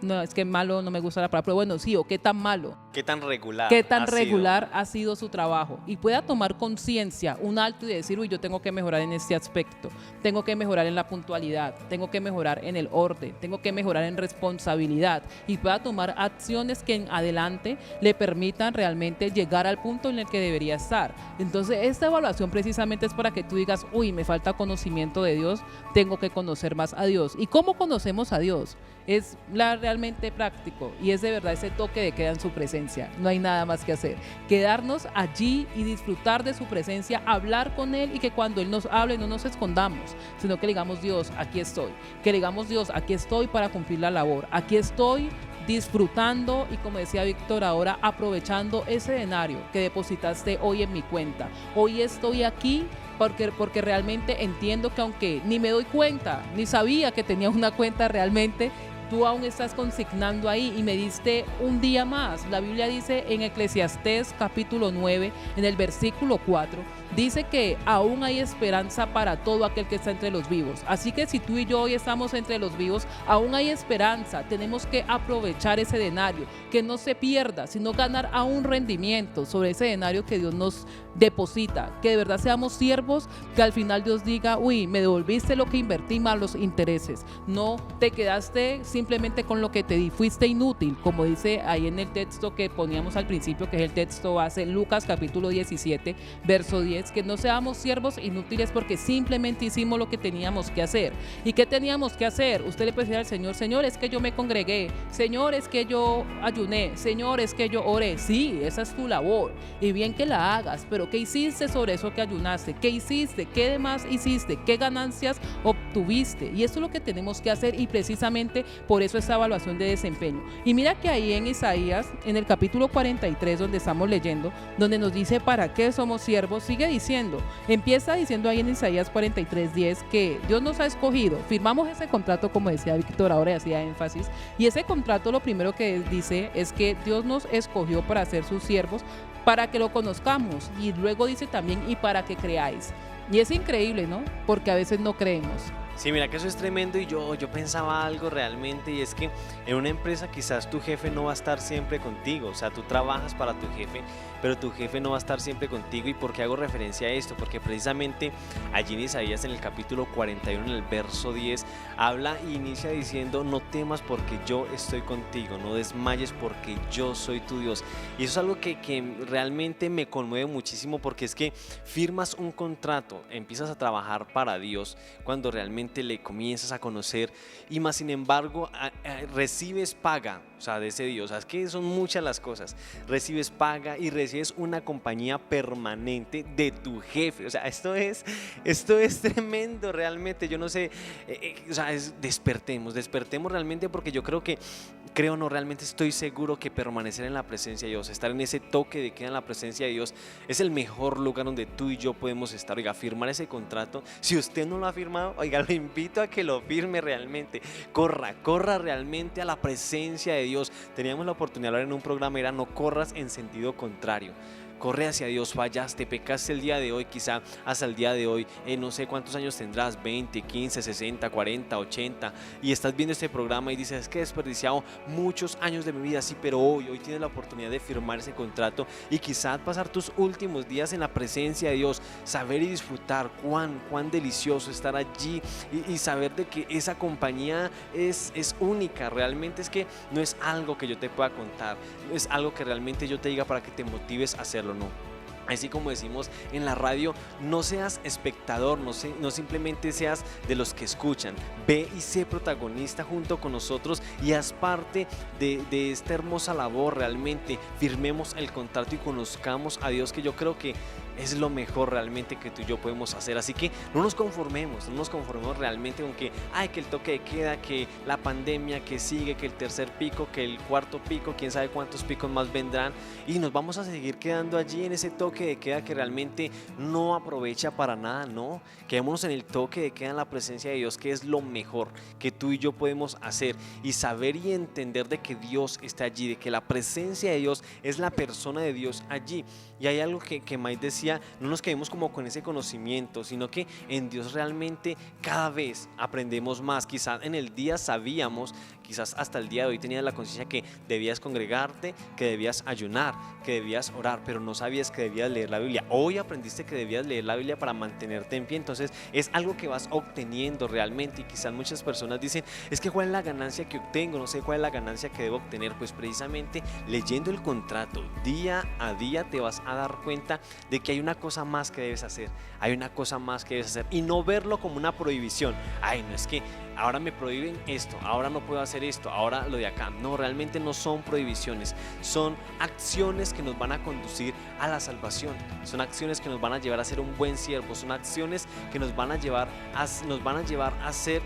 no es que malo, no me gusta la palabra, pero bueno, sí, o qué tan malo ¿Qué tan regular qué tan ha sido? regular ha sido su trabajo y pueda tomar conciencia, un alto y decir, uy, yo tengo que mejorar en este aspecto, tengo que mejorar en la puntualidad, tengo que mejorar en el orden, tengo que mejorar en responsabilidad y pueda tomar acciones que en adelante le permitan realmente llegar al punto en el que debería estar. Entonces, esta evaluación precisamente es para que tú digas, uy, me falta conocimiento de Dios, tengo que conocer más a Dios. ¿Y cómo conocemos a Dios? Es realmente práctico y es de verdad ese toque de queda en su presencia. No hay nada más que hacer. Quedarnos allí y disfrutar de su presencia, hablar con Él y que cuando Él nos hable no nos escondamos, sino que le digamos, Dios, aquí estoy. Que le digamos, Dios, aquí estoy para cumplir la labor. Aquí estoy disfrutando y, como decía Víctor ahora, aprovechando ese denario que depositaste hoy en mi cuenta. Hoy estoy aquí porque realmente entiendo que aunque ni me doy cuenta, ni sabía que tenía una cuenta realmente, tú aún estás consignando ahí y me diste un día más. La Biblia dice en Eclesiastés capítulo 9, en el versículo 4, dice que aún hay esperanza para todo aquel que está entre los vivos. Así que si tú y yo hoy estamos entre los vivos, aún hay esperanza. Tenemos que aprovechar ese denario, que no se pierda, sino ganar a un rendimiento sobre ese denario que Dios nos deposita, que de verdad seamos siervos, que al final Dios diga, uy, me devolviste lo que invertí más los intereses. No te quedaste simplemente con lo que te di, fuiste inútil, como dice ahí en el texto que poníamos al principio, que es el texto base, Lucas capítulo 17, verso 10, que no seamos siervos inútiles porque simplemente hicimos lo que teníamos que hacer. ¿Y qué teníamos que hacer? Usted le puede decir al Señor, Señor, es que yo me congregué, Señor, es que yo ayuné, Señor, es que yo oré. Sí, esa es tu labor y bien que la hagas, pero ¿qué hiciste sobre eso que ayunaste? ¿Qué hiciste? ¿Qué demás hiciste? ¿Qué ganancias obtuviste? Y eso es lo que tenemos que hacer y precisamente por eso esta evaluación de desempeño. Y mira que ahí en Isaías, en el capítulo 43, donde estamos leyendo, donde nos dice para qué somos siervos, sigue diciendo, empieza diciendo ahí en Isaías 43:10 que Dios nos ha escogido, firmamos ese contrato como decía Víctor ahora y hacía énfasis, y ese contrato lo primero que dice es que Dios nos escogió para ser sus siervos, para que lo conozcamos, y luego dice también y para que creáis. Y es increíble, ¿no? Porque a veces no creemos. Sí, mira que eso es tremendo y yo pensaba algo realmente y es que en una empresa quizás tu jefe no va a estar siempre contigo, o sea, tú trabajas para tu jefe, pero tu jefe no va a estar siempre contigo. ¿Y por qué hago referencia a esto? Porque precisamente allí en Isaías en el capítulo 41, en el verso 10, habla e inicia diciendo, no temas porque yo estoy contigo, no desmayes porque yo soy tu Dios. Y eso es algo que realmente me conmueve muchísimo porque es que firmas un contrato, empiezas a trabajar para Dios cuando realmente le comienzas a conocer y más sin embargo recibes paga, o sea, de ese Dios. O sea, es que son muchas las cosas. Recibes paga y recibes una compañía permanente de tu jefe. O sea, esto es tremendo realmente. Yo no sé, o sea, despertemos realmente porque yo no, realmente estoy seguro que permanecer en la presencia de Dios, estar en ese toque de queda en la presencia de Dios es el mejor lugar donde tú y yo podemos estar. Oiga, firmar ese contrato, si usted no lo ha firmado, oiga, lo invito a que lo firme realmente. Corra realmente a la presencia de Dios. Teníamos la oportunidad de hablar en un programa, era no corras en sentido contrario. Corre hacia Dios, fallaste, pecaste el día de hoy, quizá hasta el día de hoy, no sé cuántos años tendrás, 20, 15, 60, 40, 80, y estás viendo este programa y dices, es que he desperdiciado muchos años de mi vida, sí, pero hoy tienes la oportunidad de firmar ese contrato y quizás pasar tus últimos días en la presencia de Dios, saber y disfrutar cuán delicioso estar allí y saber de que esa compañía es única. Realmente es que no es algo que yo te pueda contar, no es algo que realmente yo te diga para que te motives a hacerlo. No. Así como decimos en la radio, no seas espectador, no simplemente seas de los que escuchan. Ve y sé protagonista junto con nosotros y haz parte de esta hermosa labor. Realmente firmemos el contrato y conozcamos a Dios, que yo creo que es lo mejor realmente que tú y yo podemos hacer. Así que no nos conformemos realmente con que el toque de queda, que la pandemia que sigue, que el tercer pico, que el cuarto pico, quién sabe cuántos picos más vendrán, y nos vamos a seguir quedando allí en ese toque de queda que realmente no aprovecha para nada. No, quedémonos en el toque de queda, en la presencia de Dios, que es lo mejor que tú y yo podemos hacer, y saber y entender de que Dios está allí, de que la presencia de Dios es la persona de Dios allí. Y hay algo que Mike decía, no nos quedemos como con ese conocimiento, sino que en Dios realmente cada vez aprendemos más. Quizás en el día sabíamos quizás hasta el día de hoy tenías la conciencia que debías congregarte, que debías ayunar, que debías orar, pero no sabías que debías leer la Biblia. Hoy aprendiste que debías leer la Biblia para mantenerte en pie. Entonces es algo que vas obteniendo realmente, y quizás muchas personas dicen, es que cuál es la ganancia que obtengo, no sé cuál es la ganancia que debo obtener. Pues precisamente leyendo el contrato día a día te vas a dar cuenta de que hay una cosa más que debes hacer, hay una cosa más que debes hacer, y no verlo como una prohibición. Ay, no, es que ahora me prohíben esto, ahora no puedo hacer esto, ahora lo de acá. No, realmente no son prohibiciones, son acciones que nos van a conducir a la salvación, son acciones que nos van a llevar a ser un buen siervo, son acciones que nos van a llevar a ser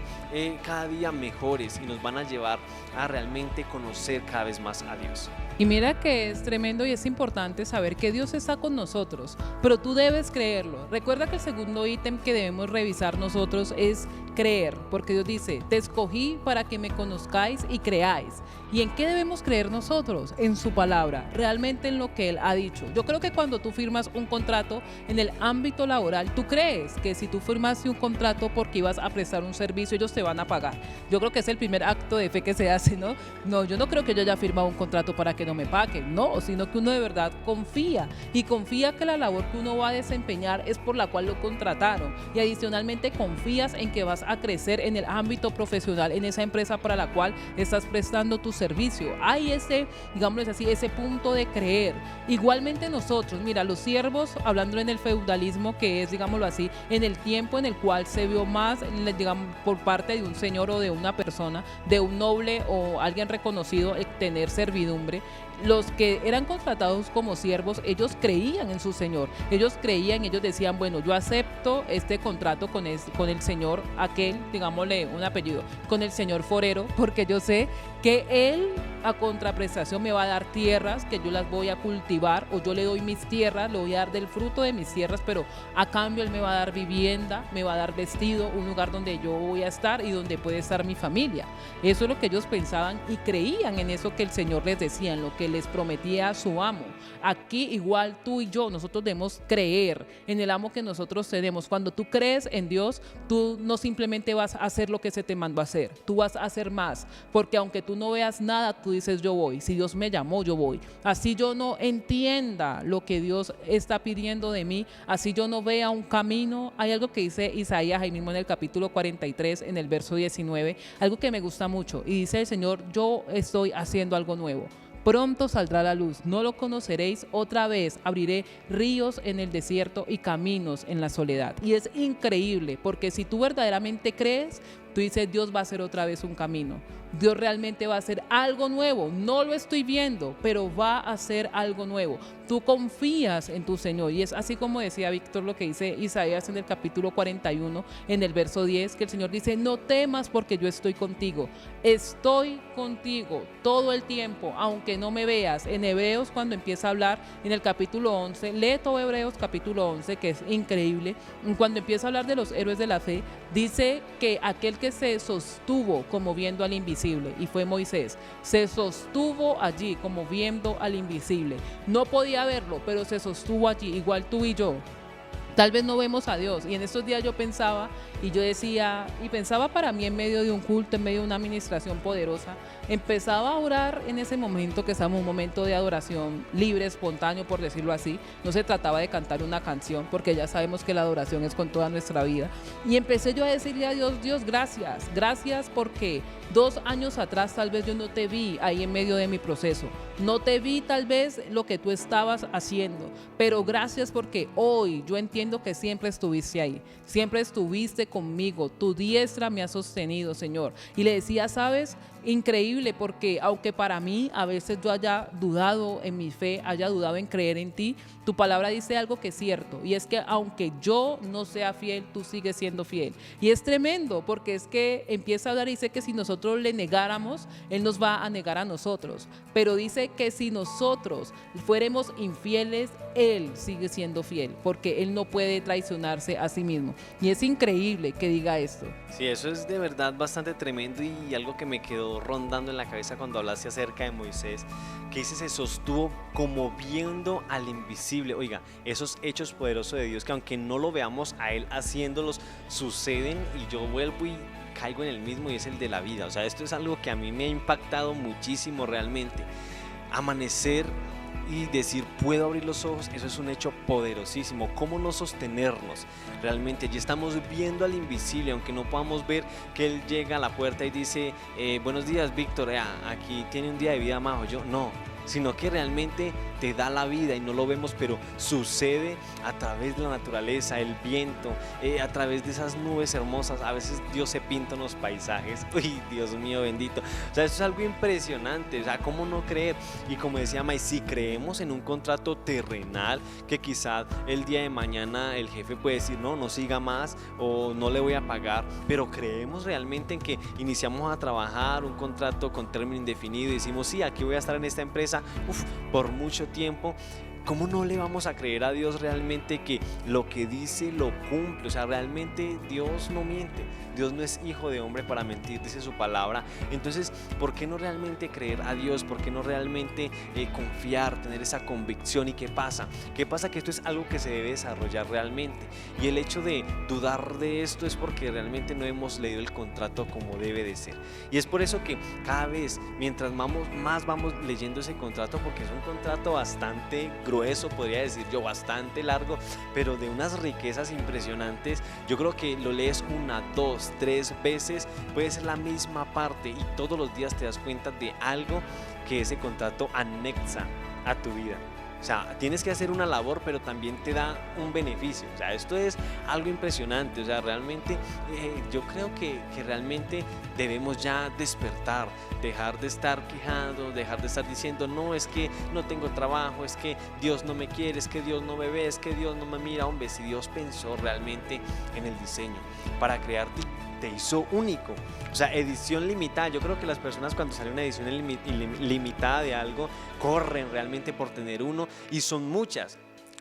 cada día mejores, y nos van a llevar a realmente conocer cada vez más a Dios. Y mira que es tremendo y es importante saber que Dios está con nosotros, pero tú debes creerlo. Recuerda que el segundo ítem que debemos revisar nosotros es creer, porque Dios dice, te escogí para que me conozcáis y creáis. ¿Y en qué debemos creer nosotros? En su palabra, realmente en lo que Él ha dicho. Yo creo que cuando tú firmas un contrato en el ámbito laboral, tú crees que si tú firmaste un contrato porque ibas a prestar un servicio, ellos te van a pagar. Yo creo que es el primer acto de fe que se hace, ¿no? No, yo no creo que yo haya firmado un contrato para que no me paguen, no, sino que uno de verdad confía, y confía que la labor que uno va a desempeñar es por la cual lo contrataron, y adicionalmente confías en que vas a crecer en el ámbito profesional, en esa empresa para la cual estás prestando tu servicio. Hay ese, digámoslo así, ese punto de creer. Igualmente nosotros, mira, los siervos, hablando en el feudalismo, que es, digámoslo así, en el tiempo en el cual se vio más, digamos, por parte de un señor o de una persona, de un noble o alguien reconocido, el tener servidumbre. Los que eran contratados como siervos, ellos creían en su señor, ellos creían, ellos decían, bueno, yo acepto este contrato con el señor aquel, digámosle un apellido, con el señor forero, porque yo sé que él a contraprestación me va a dar tierras que yo las voy a cultivar, o yo le doy mis tierras, le voy a dar del fruto de mis tierras, pero a cambio él me va a dar vivienda, me va a dar vestido, un lugar donde yo voy a estar y donde puede estar mi familia. Eso es lo que ellos pensaban y creían en eso que el Señor les decía, en lo que les prometía a su amo. Aquí igual tú y yo, nosotros debemos creer en el amo que nosotros tenemos. Cuando tú crees en Dios, tú no simplemente vas a hacer lo que se te mandó a hacer, tú vas a hacer más, porque aunque tú no veas nada, tú dices yo voy, si Dios me llamó, yo voy. Así yo no entienda lo que Dios está pidiendo de mí, así yo no vea un camino. Hay algo que dice Isaías ahí mismo en el capítulo 43, en el verso 19, algo que me gusta mucho, y dice el Señor, yo estoy haciendo algo nuevo. Pronto saldrá la luz, no lo conoceréis, otra vez abriré ríos en el desierto y caminos en la soledad. Y es increíble, porque si tú verdaderamente crees, tú dices, Dios va a hacer otra vez un camino. Dios realmente va a hacer algo nuevo. No lo estoy viendo, pero va a hacer algo nuevo. Tú confías en tu Señor. Y es así como decía Víctor lo que dice Isaías en el capítulo 41, en el verso 10, que el Señor dice, no temas porque yo estoy contigo. Estoy contigo todo el tiempo, aunque no me veas. En Hebreos, cuando empieza a hablar en el capítulo 11, lee todo Hebreos capítulo 11, que es increíble. Cuando empieza a hablar de los héroes de la fe, dice que aquel que se sostuvo como viendo al invisible, y fue Moisés, se sostuvo allí como viendo al invisible. No podía verlo, pero se sostuvo allí, igual tú y yo. Tal vez no vemos a Dios, y en estos días yo pensaba, y yo decía, y pensaba para mí en medio de un culto, en medio de una administración poderosa, empezaba a orar en ese momento, que estamos en un momento de adoración libre, espontáneo, por decirlo así. No se trataba de cantar una canción, porque ya sabemos que la adoración es con toda nuestra vida. Y empecé yo a decirle a Dios, Dios, gracias, gracias porque 2 años atrás tal vez yo no te vi ahí en medio de mi proceso, no te vi tal vez lo que tú estabas haciendo, pero gracias porque hoy yo entiendo que siempre estuviste ahí, siempre estuviste conmigo, tu diestra me ha sostenido, Señor. Y le decía, ¿sabes? Increíble, porque aunque para mí a veces yo haya dudado en mi fe, haya dudado en creer en ti, tu palabra dice algo que es cierto, y es que aunque yo no sea fiel, tú sigues siendo fiel. Y es tremendo, porque es que empieza a hablar y dice que si nosotros le negáramos, Él nos va a negar a nosotros, pero dice que si nosotros fuéramos infieles, Él sigue siendo fiel, porque Él no puede traicionarse a sí mismo. Y es increíble que diga esto. Sí, eso es de verdad bastante tremendo, y algo que me quedó rondando en la cabeza cuando hablaste acerca de Moisés, que dice se sostuvo como viendo al invisible. Oiga, esos hechos poderosos de Dios que aunque no lo veamos a Él haciéndolos, suceden, y yo vuelvo y caigo en el mismo y es el de la vida. O sea, esto es algo que a mí me ha impactado muchísimo realmente. Amanecer y decir puedo abrir los ojos, eso es un hecho poderosísimo. ¿Cómo no sostenernos? Realmente allí estamos viendo al invisible, aunque no podamos ver que él llega a la puerta y dice buenos días Víctor, aquí tiene un día de vida Majo. Yo no, sino que realmente te da la vida y no lo vemos, pero sucede a través de la naturaleza, el viento, a través de esas nubes hermosas. A veces Dios se pinta unos paisajes, uy, Dios mío bendito. O sea, esto es algo impresionante. O sea, ¿cómo no creer? Y como decía May, si creemos en un contrato terrenal, que quizás el día de mañana el jefe puede decir no, no siga más o no le voy a pagar, pero creemos realmente en que iniciamos a trabajar un contrato con término indefinido y decimos sí, aquí voy a estar en esta empresa por mucho tiempo. ¿Cómo no le vamos a creer a Dios realmente que lo que dice lo cumple? O sea, realmente Dios no miente. Dios no es hijo de hombre para mentir, dice su palabra. Entonces, ¿por qué no realmente creer a Dios? ¿Por qué no realmente confiar, tener esa convicción? ¿Y qué pasa? ¿Qué pasa? Que esto es algo que se debe desarrollar realmente. Y el hecho de dudar de esto es porque realmente no hemos leído el contrato como debe de ser. Y es por eso que cada vez, mientras más vamos leyendo ese contrato, porque es un contrato bastante grueso, podría decir yo, bastante largo, pero de unas riquezas impresionantes. Yo creo que lo lees 1, 2, 3 veces, puede ser la misma parte y todos los días te das cuenta de algo que ese contrato anexa a tu vida. O sea, tienes que hacer una labor, pero también te da un beneficio. O sea, esto es algo impresionante. O sea, realmente yo creo que realmente debemos ya despertar, dejar de estar quejando, dejar de estar diciendo no, es que no tengo trabajo, es que Dios no me quiere, es que Dios no me ve, es que Dios no me mira. Hombre, si Dios pensó realmente en el diseño para crearte, te hizo único. O sea, edición limitada. Yo creo que las personas cuando sale una edición limitada de algo corren realmente por tener uno, y son muchas.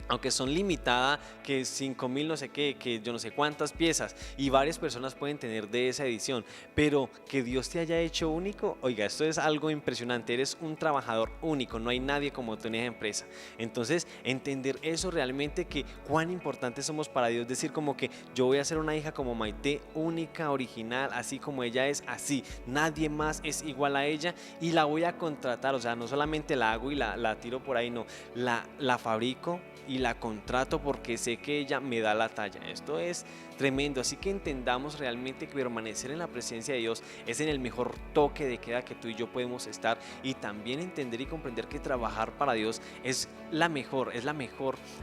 Aunque son limitadas, que 5.000 no sé qué, que yo no sé cuántas piezas, y varias personas pueden tener de esa edición, pero que Dios te haya hecho único, oiga, esto es algo impresionante. Eres un trabajador único, no hay nadie como tú en esa empresa. Entonces, entender eso realmente, que cuán importantes somos para Dios, decir como que yo voy a ser una hija como Maite, única, original, así como ella es, así, nadie más es igual a ella, y la voy a contratar. O sea, no solamente la hago y la tiro por ahí, no, la fabrico y la contrato porque sé que ella me da la talla. Esto es tremendo. Así que entendamos realmente que permanecer en la presencia de Dios es en el mejor toque de queda que tú y yo podemos estar, y también entender y comprender que trabajar para Dios es la mejor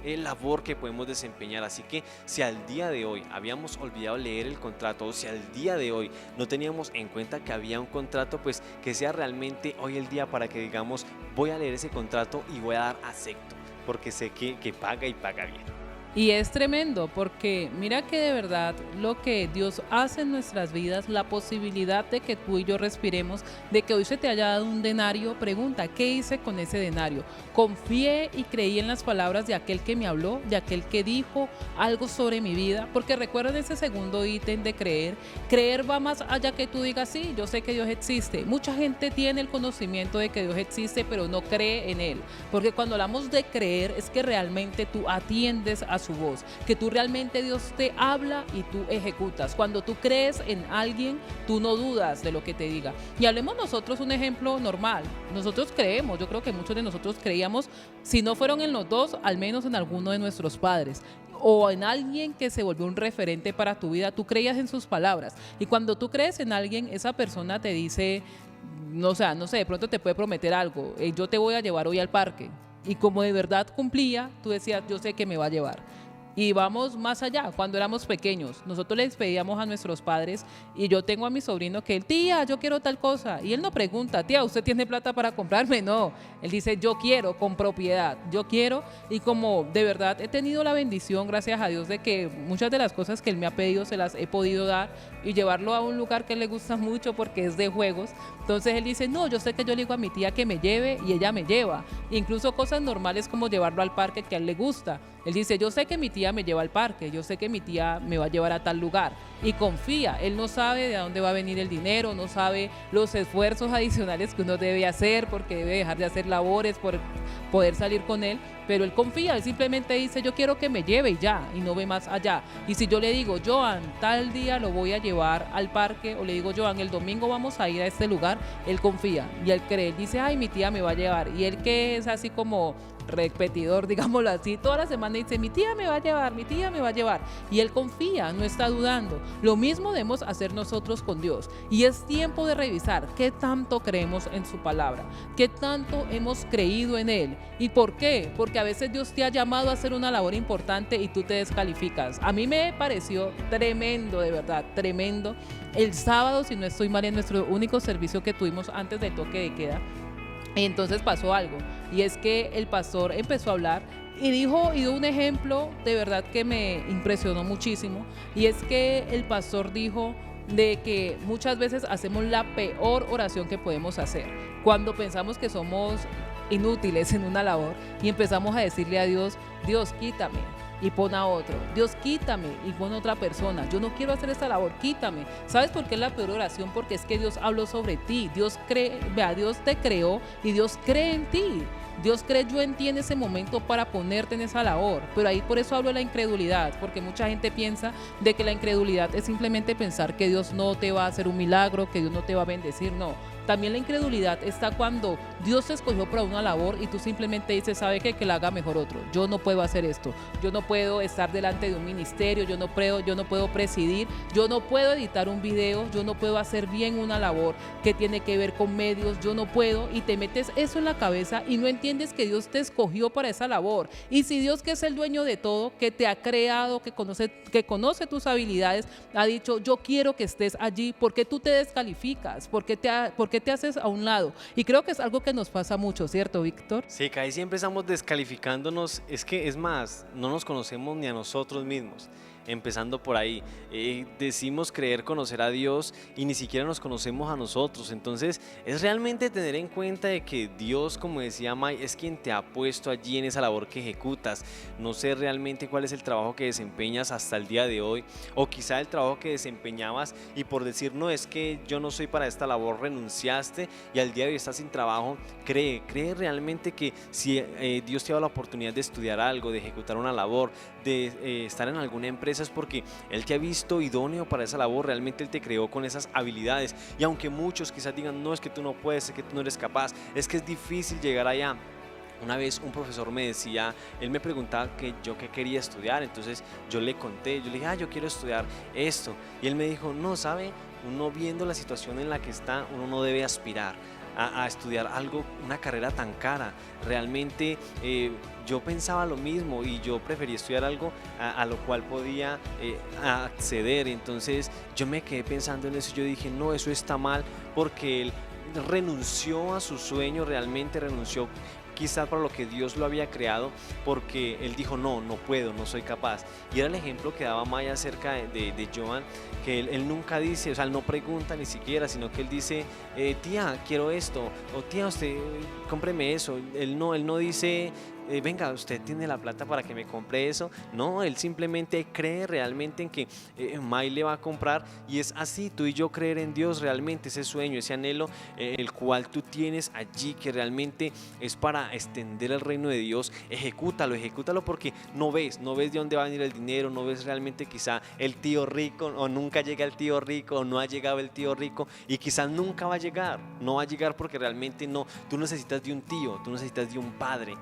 labor que podemos desempeñar. Así que si al día de hoy habíamos olvidado leer el contrato, o si al día de hoy no teníamos en cuenta que había un contrato, pues que sea realmente hoy el día para que digamos voy a leer ese contrato y voy a dar acepto, porque sé que paga y paga bien. Y es tremendo porque mira que de verdad lo que Dios hace en nuestras vidas, la posibilidad de que tú y yo respiremos, de que hoy se te haya dado un denario, pregunta, ¿qué hice con ese denario? Confié y creí en las palabras de aquel que me habló, de aquel que dijo algo sobre mi vida, porque recuerden ese segundo ítem de creer. Creer va más allá que tú digas, sí, yo sé que Dios existe. Mucha gente tiene el conocimiento de que Dios existe, pero no cree en Él, porque cuando hablamos de creer es que realmente tú atiendes a su voz, que tú realmente Dios te habla y tú ejecutas. Cuando tú crees en alguien, tú no dudas de lo que te diga. Y hablemos nosotros un ejemplo normal. Nosotros creemos, yo creo que muchos de nosotros creíamos, si no fueron en los dos, al menos en alguno de nuestros padres o en alguien que se volvió un referente para tu vida. Tú creías en sus palabras, y cuando tú crees en alguien, esa persona te dice, no, o sea, no sé, de pronto te puede prometer algo, yo te voy a llevar hoy al parque. Y como de verdad cumplía, tú decías, yo sé que me va a llevar. Y vamos más allá, cuando éramos pequeños, nosotros les pedíamos a nuestros padres, y yo tengo a mi sobrino que él, tía, yo quiero tal cosa, y él no pregunta, tía, ¿usted tiene plata para comprarme? No, él dice, yo quiero, con propiedad, yo quiero. Y como de verdad he tenido la bendición, gracias a Dios, de que muchas de las cosas que él me ha pedido se las he podido dar y llevarlo a un lugar que le gusta mucho porque es de juegos. Entonces él dice, no, yo sé que yo le digo a mi tía que me lleve y ella me lleva, incluso cosas normales como llevarlo al parque que a él le gusta. Él dice, yo sé que mi tía tía me lleva al parque, yo sé que mi tía me va a llevar a tal lugar. Y confía, él no sabe de dónde va a venir el dinero, no sabe los esfuerzos adicionales que uno debe hacer porque debe dejar de hacer labores por poder salir con él, pero él confía, él simplemente dice yo quiero que me lleve y ya, y no ve más allá. Y si yo le digo, Joan, tal día lo voy a llevar al parque, o le digo, Joan, el domingo vamos a ir a este lugar, él confía y él cree, él dice, ay, mi tía me va a llevar, y él que es así como repetidor, digámoslo así, toda la semana dice, mi tía me va a llevar, mi tía me va a llevar, y él confía, no está dudando. Lo mismo debemos hacer nosotros con Dios, y es tiempo de revisar qué tanto creemos en su palabra, qué tanto hemos creído en él. ¿Y por qué? Porque a veces Dios te ha llamado a hacer una labor importante y tú te descalificas. A mí me pareció tremendo, de verdad, tremendo. El sábado, si no estoy mal, en nuestro único servicio que tuvimos antes del toque de queda, entonces pasó algo, y es que el pastor empezó a hablar y dio un ejemplo de verdad que me impresionó muchísimo, y es que el pastor dijo de que muchas veces hacemos la peor oración que podemos hacer, cuando pensamos que somos inútiles en una labor y empezamos a decirle a Dios, Dios, quítame, y pon a otro, Dios, quítame, y pon a otra persona, yo no quiero hacer esta labor, quítame. ¿Sabes por qué es la peor oración? Porque es que Dios habló sobre ti, Dios te creó y Dios cree en ti. Dios creyó en ti en ese momento para ponerte en esa labor, pero ahí por eso hablo de la incredulidad, porque mucha gente piensa de que la incredulidad es simplemente pensar que Dios no te va a hacer un milagro, que Dios no te va a bendecir, no. También la incredulidad está cuando Dios te escogió para una labor y tú simplemente dices, ¿sabe qué? Que la haga mejor otro. Yo no puedo hacer esto. Yo no puedo estar delante de un ministerio, yo no puedo presidir, yo no puedo editar un video, yo no puedo hacer bien una labor que tiene que ver con medios, yo no puedo, y te metes eso en la cabeza y no entiendes que Dios te escogió para esa labor. Y si Dios, que es el dueño de todo, que te ha creado, que conoce tus habilidades, ha dicho, yo quiero que estés allí, ¿por qué tú te descalificas? ¿Por qué te haces a un lado? Y creo que es algo que nos pasa mucho, ¿cierto, Víctor? Sí, que ahí siempre estamos descalificándonos, es que es más, no nos conocemos ni a nosotros mismos. Empezando por ahí, decimos creer conocer a Dios y ni siquiera nos conocemos a nosotros. Entonces es realmente tener en cuenta de que Dios, como decía May, es quien te ha puesto allí en esa labor que ejecutas. No sé realmente cuál es el trabajo que desempeñas hasta el día de hoy, o quizá el trabajo que desempeñabas y por decir, no, es que yo no soy para esta labor, renunciaste y al día de hoy estás sin trabajo. Cree realmente que si Dios te ha dado la oportunidad de estudiar algo, de ejecutar una labor, de estar en alguna empresa, es porque Él te ha visto idóneo para esa labor, realmente Él te creó con esas habilidades. Y aunque muchos quizás digan, no, es que tú no puedes, es que tú no eres capaz, es que es difícil llegar allá. Una vez un profesor me decía, él me preguntaba que yo qué quería estudiar, entonces yo le conté, yo le dije, yo quiero estudiar esto, y él me dijo, no, sabe, uno viendo la situación en la que está, uno no debe aspirar a estudiar algo, una carrera tan cara. Realmente yo pensaba lo mismo y yo prefería estudiar algo a lo cual podía acceder. Entonces yo me quedé pensando en eso y yo dije, no, eso está mal, porque él renunció a su sueño, realmente renunció quizás para lo que Dios lo había creado, porque él dijo, no puedo, no soy capaz. Y era el ejemplo que daba Maya acerca de Joan, que él nunca dice, o sea, él no pregunta ni siquiera, sino que él dice, tía, quiero esto, o tía, usted, cómpreme eso. Él no dice, venga, usted tiene la plata para que me compre eso. No, él simplemente cree realmente en que May le va a comprar, y es así, tú y yo creer en Dios, realmente ese sueño, ese anhelo, el cual tú tienes allí, que realmente es para extender el reino de Dios. Ejecútalo, porque no ves de dónde va a venir el dinero, no ves realmente quizá el tío rico, o nunca llega el tío rico, o no ha llegado el tío rico, y quizás nunca va a llegar, no va a llegar porque realmente no, tú necesitas de un tío, tú necesitas de un padre.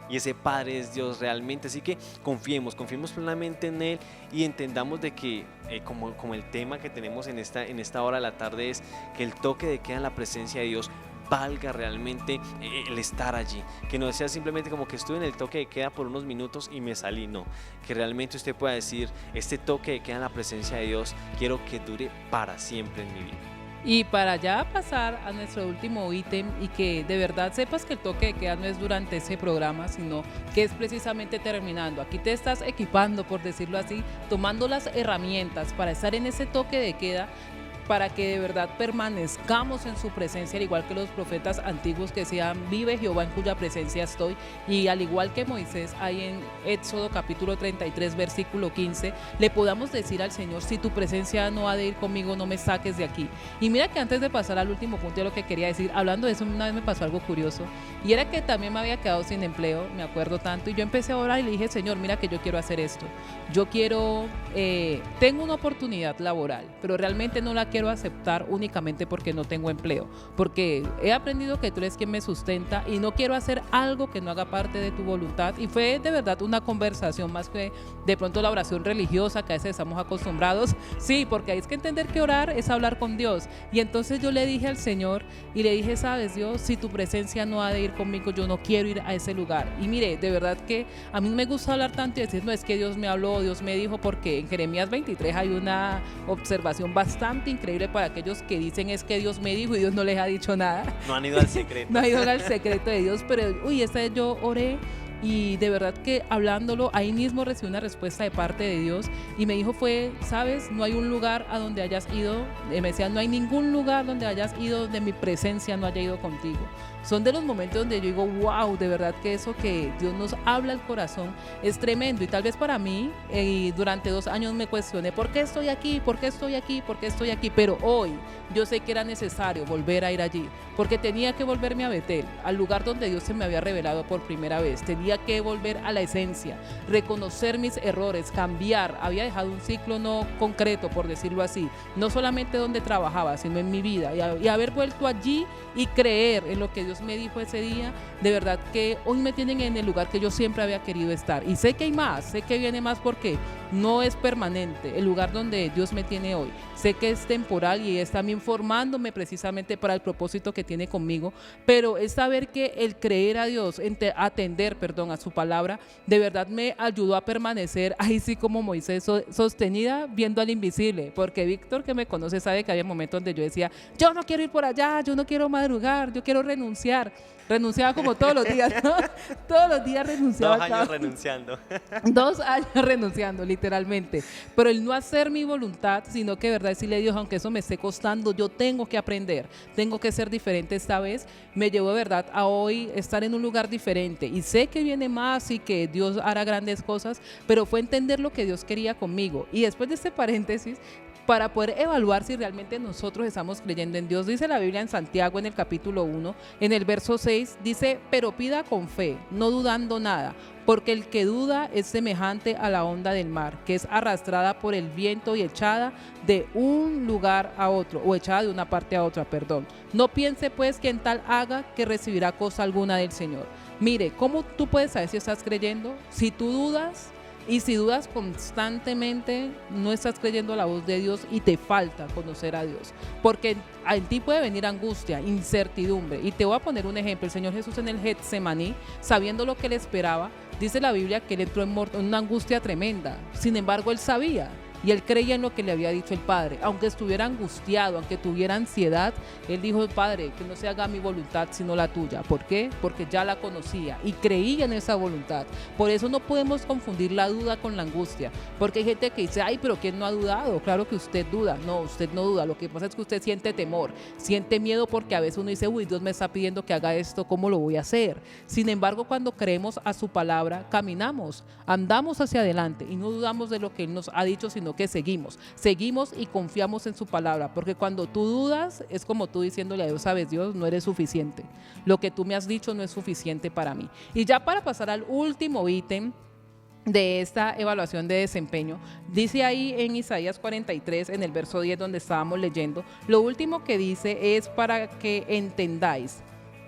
Y ese Padre es Dios realmente, así que confiemos plenamente en Él y entendamos de que, como el tema que tenemos en esta hora de la tarde, es que el toque de queda en la presencia de Dios valga realmente el estar allí, que no sea simplemente como que estuve en el toque de queda por unos minutos y me salí, no, que realmente usted pueda decir, este toque de queda en la presencia de Dios quiero que dure para siempre en mi vida. Y para ya pasar a nuestro último ítem, y que de verdad sepas que el toque de queda no es durante ese programa, sino que es precisamente terminando. Aquí te estás equipando, por decirlo así, tomando las herramientas para estar en ese toque de queda, para que de verdad permanezcamos en su presencia, al igual que los profetas antiguos que decían, vive Jehová en cuya presencia estoy, y al igual que Moisés ahí en Éxodo capítulo 33 versículo 15, le podamos decir al Señor, si tu presencia no ha de ir conmigo, no me saques de aquí. Y mira que antes de pasar al último punto de lo que quería decir, hablando de eso, una vez me pasó algo curioso, y era que también me había quedado sin empleo, me acuerdo tanto, y yo empecé a orar y le dije, Señor, mira que yo quiero hacer esto, yo quiero, tengo una oportunidad laboral, pero realmente no la quiero aceptar únicamente porque no tengo empleo, porque he aprendido que tú eres quien me sustenta y no quiero hacer algo que no haga parte de tu voluntad. Y fue de verdad una conversación más que de pronto la oración religiosa que a veces estamos acostumbrados, sí, porque hay que entender que orar es hablar con Dios. Y entonces yo le dije al Señor y le dije, sabes Dios, si tu presencia no ha de ir conmigo, yo no quiero ir a ese lugar. Y mire, de verdad que a mí me gusta hablar tanto y decir, no es que Dios me habló, Dios me dijo, porque en Jeremías 23 hay una observación bastante increíble para aquellos que dicen es que Dios me dijo y Dios no les ha dicho nada. No han ido al secreto. No ha ido al secreto de Dios, pero uy, esta vez yo oré y de verdad que hablándolo ahí mismo recibí una respuesta de parte de Dios y me dijo fue, sabes, no hay un lugar a donde hayas ido, me decía, no hay ningún lugar donde hayas ido donde mi presencia no haya ido contigo. Son de los momentos donde yo digo, wow, de verdad que eso que Dios nos habla al corazón es tremendo. Y tal vez para mí, durante 2 años me cuestioné, ¿por qué estoy aquí? ¿Por qué estoy aquí? ¿Por qué estoy aquí? Pero hoy yo sé que era necesario volver a ir allí, porque tenía que volverme a Betel, al lugar donde Dios se me había revelado por primera vez. Tenía que volver a la esencia, reconocer mis errores, cambiar. Había dejado un ciclo no concreto, por decirlo así, no solamente donde trabajaba, sino en mi vida. Y haber vuelto allí y creer en lo que Dios me dijo ese día, de verdad que hoy me tienen en el lugar que yo siempre había querido estar. Y sé que hay más, sé que viene más porque no es permanente el lugar donde Dios me tiene hoy. Sé que es temporal y es también formándome precisamente para el propósito que tiene conmigo, pero es saber que el creer a Dios, atender a su palabra, de verdad me ayudó a permanecer ahí sí como Moisés, sostenida viendo al invisible, porque Víctor que me conoce sabe que había momentos donde yo decía, yo no quiero ir por allá, yo no quiero madrugar, yo quiero renunciaba como todos los días, ¿no? Todos los días renunciaba. 2 años renunciando. 2 años renunciando, literalmente. Pero el no hacer mi voluntad, sino que de verdad decirle a Dios, aunque eso me esté costando, yo tengo que aprender, tengo que ser diferente esta vez, me llevó de verdad a hoy estar en un lugar diferente. Y sé que viene más y que Dios hará grandes cosas, pero fue entender lo que Dios quería conmigo. Y después de este paréntesis, para poder evaluar si realmente nosotros estamos creyendo en Dios, dice la Biblia en Santiago en el capítulo 1, en el verso 6, dice, pero pida con fe, no dudando nada, porque el que duda es semejante a la onda del mar, que es arrastrada por el viento y echada de un lugar a otro, o echada de una parte a otra, perdón. No piense pues que en tal haga que recibirá cosa alguna del Señor. Mire, ¿cómo tú puedes saber si estás creyendo? Si tú dudas, y si dudas constantemente, no estás creyendo la voz de Dios y te falta conocer a Dios. Porque en ti puede venir angustia, incertidumbre. Y te voy a poner un ejemplo. El Señor Jesús en el Getsemaní, sabiendo lo que le esperaba, dice la Biblia que él entró en una angustia tremenda. Sin embargo, él sabía. Y él creía en lo que le había dicho el Padre. Aunque estuviera angustiado, aunque tuviera ansiedad, él dijo, Padre, que no se haga mi voluntad sino la tuya. ¿Por qué? Porque ya la conocía y creía en esa voluntad. Por eso no podemos confundir la duda con la angustia. Porque hay gente que dice, ay, pero ¿quién no ha dudado? Claro que usted duda. No, usted no duda. Lo que pasa es que usted siente temor, siente miedo porque a veces uno dice, uy, Dios me está pidiendo que haga esto, ¿cómo lo voy a hacer? Sin embargo, cuando creemos a su palabra, caminamos, andamos hacia adelante y no dudamos de lo que Él nos ha dicho, sino que seguimos y confiamos en su palabra, porque cuando tú dudas es como tú diciéndole a Dios, sabes Dios, no eres suficiente, lo que tú me has dicho no es suficiente para mí. Y ya para pasar al último ítem de esta evaluación de desempeño, dice ahí en Isaías 43 en el verso 10 donde estábamos leyendo, lo último que dice es para que entendáis.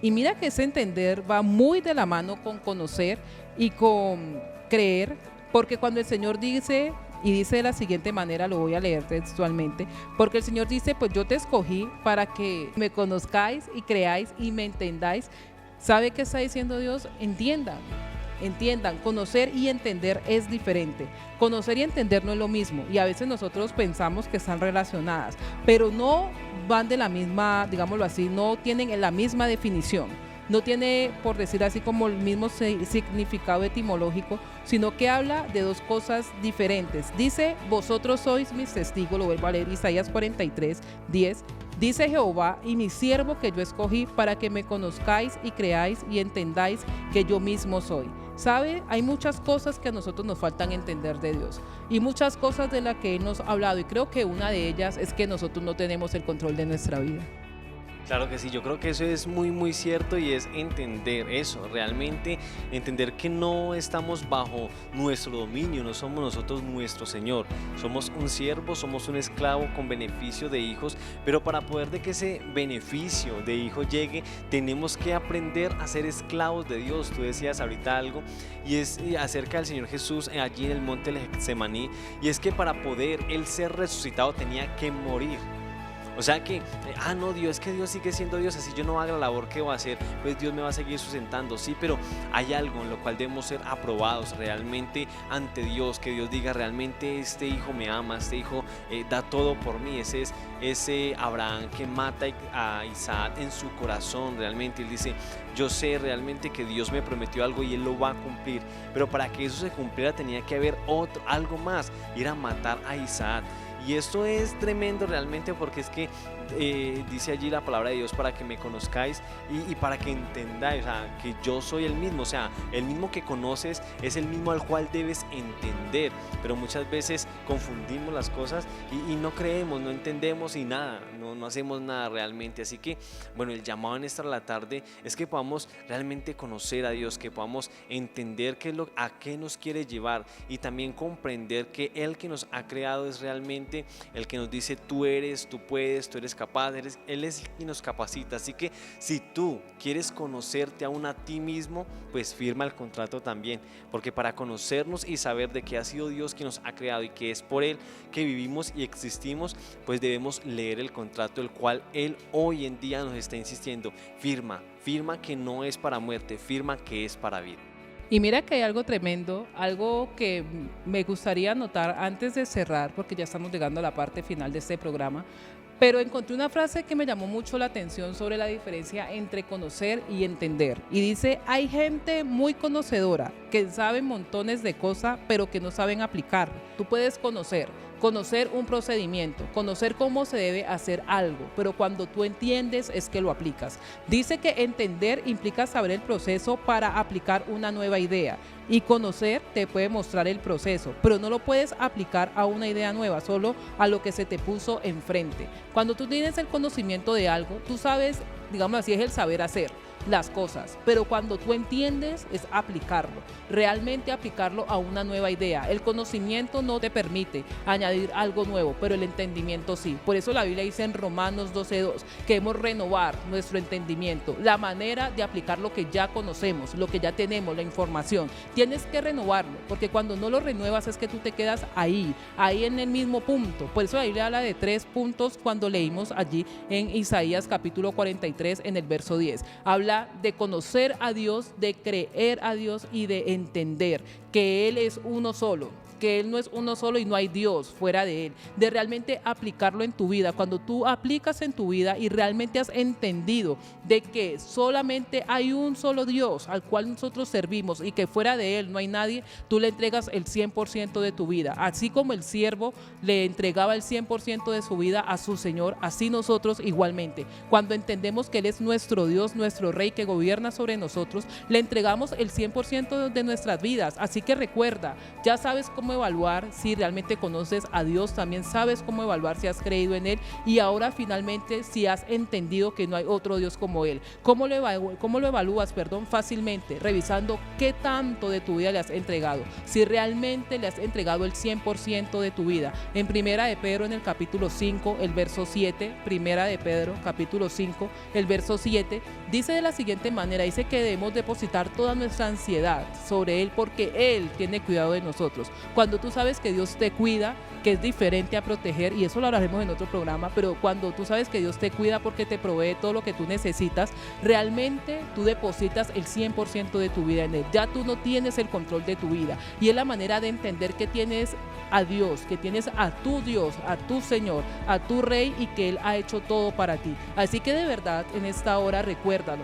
Y mira que ese entender va muy de la mano con conocer y con creer, porque cuando el Señor dice, y dice de la siguiente manera, lo voy a leer textualmente, porque el Señor dice, pues yo te escogí para que me conozcáis y creáis y me entendáis. ¿Sabe qué está diciendo Dios? Entiendan, conocer y entender es diferente. Conocer y entender no es lo mismo y a veces nosotros pensamos que están relacionadas, pero no van de la misma, digámoslo así, no tienen la misma definición. no tiene, por decir así, como el mismo significado etimológico, sino que habla de dos cosas diferentes. Dice, vosotros sois mis testigos, lo vuelvo a leer, Isaías 43, 10. Dice Jehová, y mi siervo que yo escogí para que me conozcáis y creáis y entendáis que yo mismo soy. ¿Sabe? Hay muchas cosas que a nosotros nos faltan entender de Dios y muchas cosas de las que Él nos ha hablado, y creo que una de ellas es que nosotros no tenemos el control de nuestra vida. Claro que sí, yo creo que eso es muy muy cierto, y es entender eso, realmente entender que no estamos bajo nuestro dominio, no somos nosotros nuestro Señor, somos un siervo, somos un esclavo con beneficio de hijos, pero para poder de que ese beneficio de hijo llegue, tenemos que aprender a ser esclavos de Dios. Tú decías ahorita algo, y es acerca del Señor Jesús allí en el monte de Getsemaní, y es que para poder Él ser resucitado tenía que morir. O sea que, no, Dios, es que Dios sigue siendo Dios, así yo no haga la labor que voy a hacer, pues Dios me va a seguir sustentando, sí, pero hay algo en lo cual debemos ser aprobados realmente ante Dios, que Dios diga, realmente este hijo me ama, este hijo da todo por mí. Ese es ese Abraham que mata a Isaac en su corazón, realmente, él dice, yo sé realmente que Dios me prometió algo y Él lo va a cumplir, pero para que eso se cumpliera tenía que haber algo más, ir a matar a Isaac. Y esto es tremendo realmente, porque es que dice allí la palabra de Dios, para que me conozcáis y para que entendáis, o sea, que yo soy el mismo, o sea, el mismo que conoces es el mismo al cual debes entender, pero muchas veces confundimos las cosas y no creemos, no entendemos y nada, no hacemos nada realmente. Así que, bueno, el llamado en esta la tarde es que podamos realmente conocer a Dios, que podamos entender a qué nos quiere llevar, y también comprender que Él que nos ha creado es realmente el que nos dice, tú puedes, tú eres capaz, Él es quien nos capacita. Así que si tú quieres conocerte aún a ti mismo, pues firma el contrato también, porque para conocernos y saber de que ha sido Dios quien nos ha creado y que es por Él que vivimos y existimos, pues debemos leer el contrato, el cual Él hoy en día nos está insistiendo, firma que no es para muerte, firma que es para vida. Y mira que hay algo tremendo, algo que me gustaría anotar antes de cerrar, porque ya estamos llegando a la parte final de este programa, pero encontré una frase que me llamó mucho la atención sobre la diferencia entre conocer y entender. Y dice, hay gente muy conocedora que sabe montones de cosas, pero que no saben aplicar. Tú puedes conocer un procedimiento, conocer cómo se debe hacer algo, pero cuando tú entiendes es que lo aplicas. Dice que entender implica saber el proceso para aplicar una nueva idea, y conocer te puede mostrar el proceso, pero no lo puedes aplicar a una idea nueva, solo a lo que se te puso enfrente. Cuando tú tienes el conocimiento de algo, tú sabes, digamos así, es el saber hacer las cosas, pero cuando tú entiendes es aplicarlo, realmente aplicarlo a una nueva idea. El conocimiento no te permite añadir algo nuevo, pero el entendimiento sí. Por eso la Biblia dice en Romanos 12:2 que debemos renovar nuestro entendimiento, la manera de aplicar lo que ya conocemos, lo que ya tenemos, la información. Tienes que renovarlo, porque cuando no lo renuevas es que tú te quedas ahí en el mismo punto. Por eso la Biblia habla de 3 puntos cuando leímos allí en Isaías capítulo 43 en el verso 10. Habla de conocer a Dios, de creer a Dios y de entender que Él es uno solo, que Él no es uno solo y no hay Dios fuera de Él, de realmente aplicarlo en tu vida. Cuando tú aplicas en tu vida y realmente has entendido de que solamente hay un solo Dios al cual nosotros servimos y que fuera de Él no hay nadie, tú le entregas el 100% de tu vida. Así como el siervo le entregaba el 100% de su vida a su Señor, así nosotros igualmente. Cuando entendemos que Él es nuestro Dios, nuestro Rey que gobierna sobre nosotros, le entregamos el 100% de nuestras vidas. Así que recuerda, ya sabes cómo evaluar si realmente conoces a Dios, también sabes cómo evaluar si has creído en Él, y ahora finalmente si has entendido que no hay otro Dios como Él. ¿Cómo lo evalúas? Fácilmente, revisando qué tanto de tu vida le has entregado, si realmente le has entregado el 100% de tu vida. En Primera de Pedro, en el capítulo 5, el verso 7, Primera de Pedro, capítulo 5, el verso 7, dice de la siguiente manera, dice que debemos depositar toda nuestra ansiedad sobre Él, porque Él tiene cuidado de nosotros. Cuando tú sabes que Dios te cuida, que es diferente a proteger, y eso lo hablaremos en otro programa, pero cuando tú sabes que Dios te cuida porque te provee todo lo que tú necesitas, realmente tú depositas el 100% de tu vida en Él. Ya tú no tienes el control de tu vida, y es la manera de entender que tienes a Dios, que tienes a tu Dios, a tu Señor, a tu Rey, y que Él ha hecho todo para ti. Así que de verdad en esta hora recuérdalo.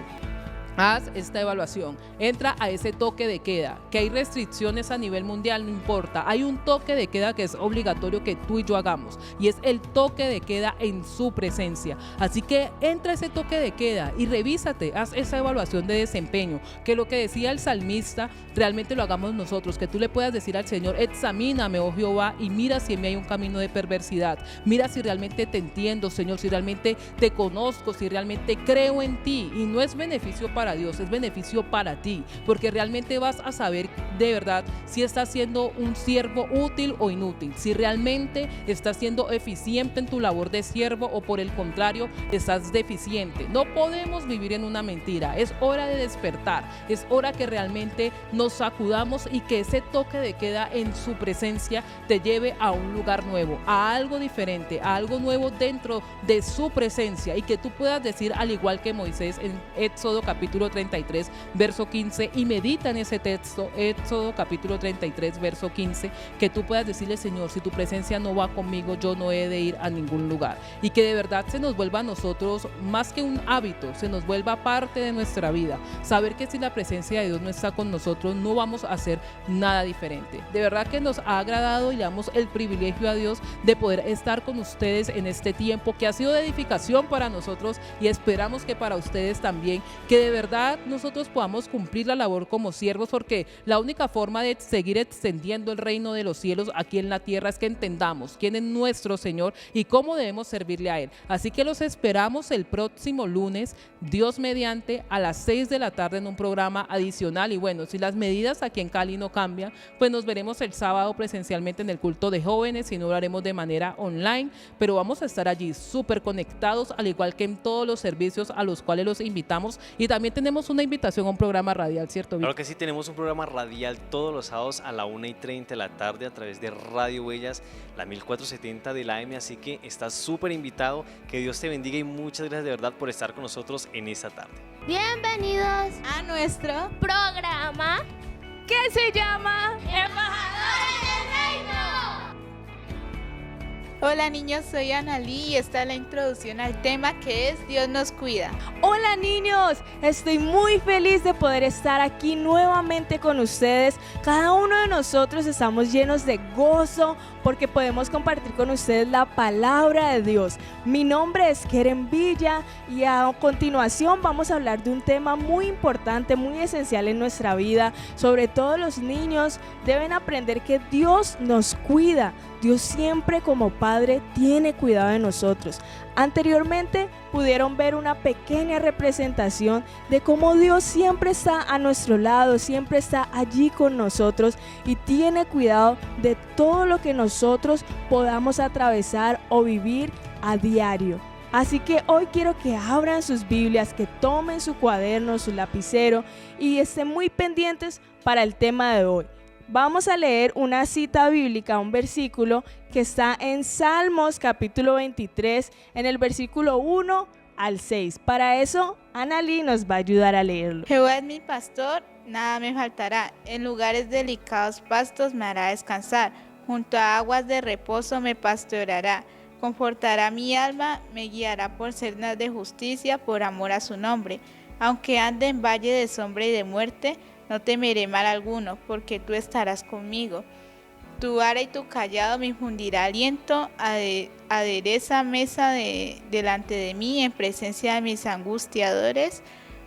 Haz esta evaluación, entra a ese toque de queda, que hay restricciones a nivel mundial, no importa, hay un toque de queda que es obligatorio que tú y yo hagamos, y es el toque de queda en su presencia. Así que entra a ese toque de queda y revísate, haz esa evaluación de desempeño, que lo que decía el salmista realmente lo hagamos nosotros, que tú le puedas decir al Señor: examíname, oh Jehová, y mira si en mí hay un camino de perversidad, mira si realmente te entiendo, Señor, si realmente te conozco, si realmente creo en ti. Y no es beneficio para Dios, es beneficio para ti, porque realmente vas a saber de verdad si estás siendo un siervo útil o inútil, si realmente estás siendo eficiente en tu labor de siervo o por el contrario estás deficiente. No podemos vivir en una mentira, es hora de despertar, es hora que realmente nos sacudamos y que ese toque de queda en su presencia te lleve a un lugar nuevo, a algo diferente, a algo nuevo dentro de su presencia, y que tú puedas decir, al igual que Moisés en Éxodo capítulo 33 verso 15, y medita en ese texto, Éxodo capítulo 33 verso 15, que tú puedas decirle: Señor, si tu presencia no va conmigo, yo no he de ir a ningún lugar. Y que de verdad se nos vuelva a nosotros más que un hábito, se nos vuelva parte de nuestra vida, saber que si la presencia de Dios no está con nosotros, no vamos a hacer nada diferente. De verdad que nos ha agradado y le damos el privilegio a Dios de poder estar con ustedes en este tiempo que ha sido de edificación para nosotros, y esperamos que para ustedes también, que de verdad nosotros podamos cumplir la labor como siervos, porque la única forma de seguir extendiendo el reino de los cielos aquí en la tierra es que entendamos quién es nuestro Señor y cómo debemos servirle a Él. Así que los esperamos el próximo lunes, Dios mediante, a las 6 de la tarde en un programa adicional. Y bueno, si las medidas aquí en Cali no cambian, pues nos veremos el sábado presencialmente en el culto de jóvenes, y no lo haremos de manera online, pero vamos a estar allí súper conectados, al igual que en todos los servicios a los cuales los invitamos. Y también tenemos una invitación a un programa radial, ¿cierto, Víctor? Claro que sí, tenemos un programa radial todos los sábados a la 1:30 de la tarde a través de Radio Huellas, la 1470 de la AM, así que estás súper invitado. Que Dios te bendiga y muchas gracias de verdad por estar con nosotros en esta tarde. Bienvenidos a nuestro programa que se llama Embajadores del Reino. Hola niños, soy Analí y esta es la introducción al tema que es Dios nos cuida. Hola niños, estoy muy feliz de poder estar aquí nuevamente con ustedes. Cada uno de nosotros estamos llenos de gozo porque podemos compartir con ustedes la palabra de Dios. Mi nombre es Keren Villa y a continuación vamos a hablar de un tema muy importante, muy esencial en nuestra vida. Sobre todo los niños deben aprender que Dios nos cuida. Dios siempre como Padre tiene cuidado de nosotros. Anteriormente pudieron ver una pequeña representación de cómo Dios siempre está a nuestro lado, siempre está allí con nosotros y tiene cuidado de todo lo que nosotros podamos atravesar o vivir a diario. Así que hoy quiero que abran sus Biblias, que tomen su cuaderno, su lapicero y estén muy pendientes para el tema de hoy. Vamos a leer una cita bíblica, un versículo que está en Salmos capítulo 23, en el versículo 1 al 6. Para eso, Analí nos va a ayudar a leerlo. Jehová es mi pastor, nada me faltará. En lugares delicados pastos me hará descansar. Junto a aguas de reposo me pastoreará. Confortará mi alma, me guiará por sendas de justicia por amor a su nombre. Aunque ande en valle de sombra y de muerte, no temeré mal alguno, porque tú estarás conmigo. Tu vara y tu callado me infundirá aliento, adereza mesa delante de mí en presencia de mis angustiadores.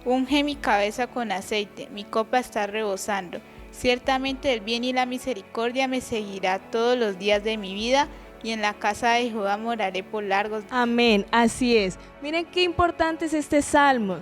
Unge mi cabeza con aceite, mi copa está rebosando. Ciertamente el bien y la misericordia me seguirá todos los días de mi vida, y en la casa de Jehová moraré por largos días. Amén, así es. Miren qué importante es este salmo.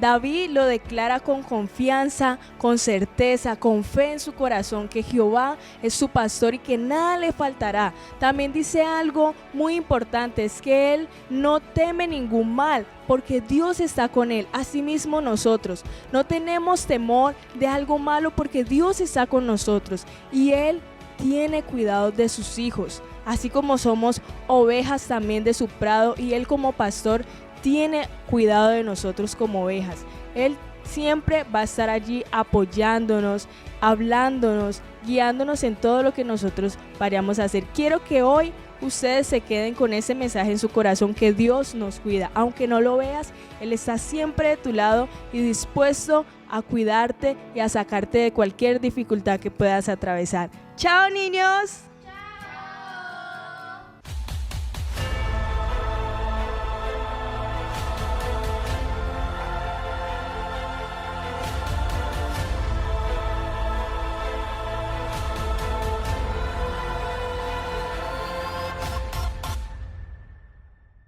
David lo declara con confianza, con certeza, con fe en su corazón, que Jehová es su pastor y que nada le faltará. También dice algo muy importante, es que él no teme ningún mal, porque Dios está con él. Asimismo nosotros no tenemos temor de algo malo, porque Dios está con nosotros y él tiene cuidado de sus hijos, así como somos ovejas también de su prado, y él como pastor tiene cuidado de nosotros como ovejas. Él siempre va a estar allí apoyándonos, hablándonos, guiándonos en todo lo que nosotros vayamos a hacer. Quiero que hoy ustedes se queden con ese mensaje en su corazón, que Dios nos cuida. Aunque no lo veas, Él está siempre de tu lado y dispuesto a cuidarte y a sacarte de cualquier dificultad que puedas atravesar. ¡Chao, niños!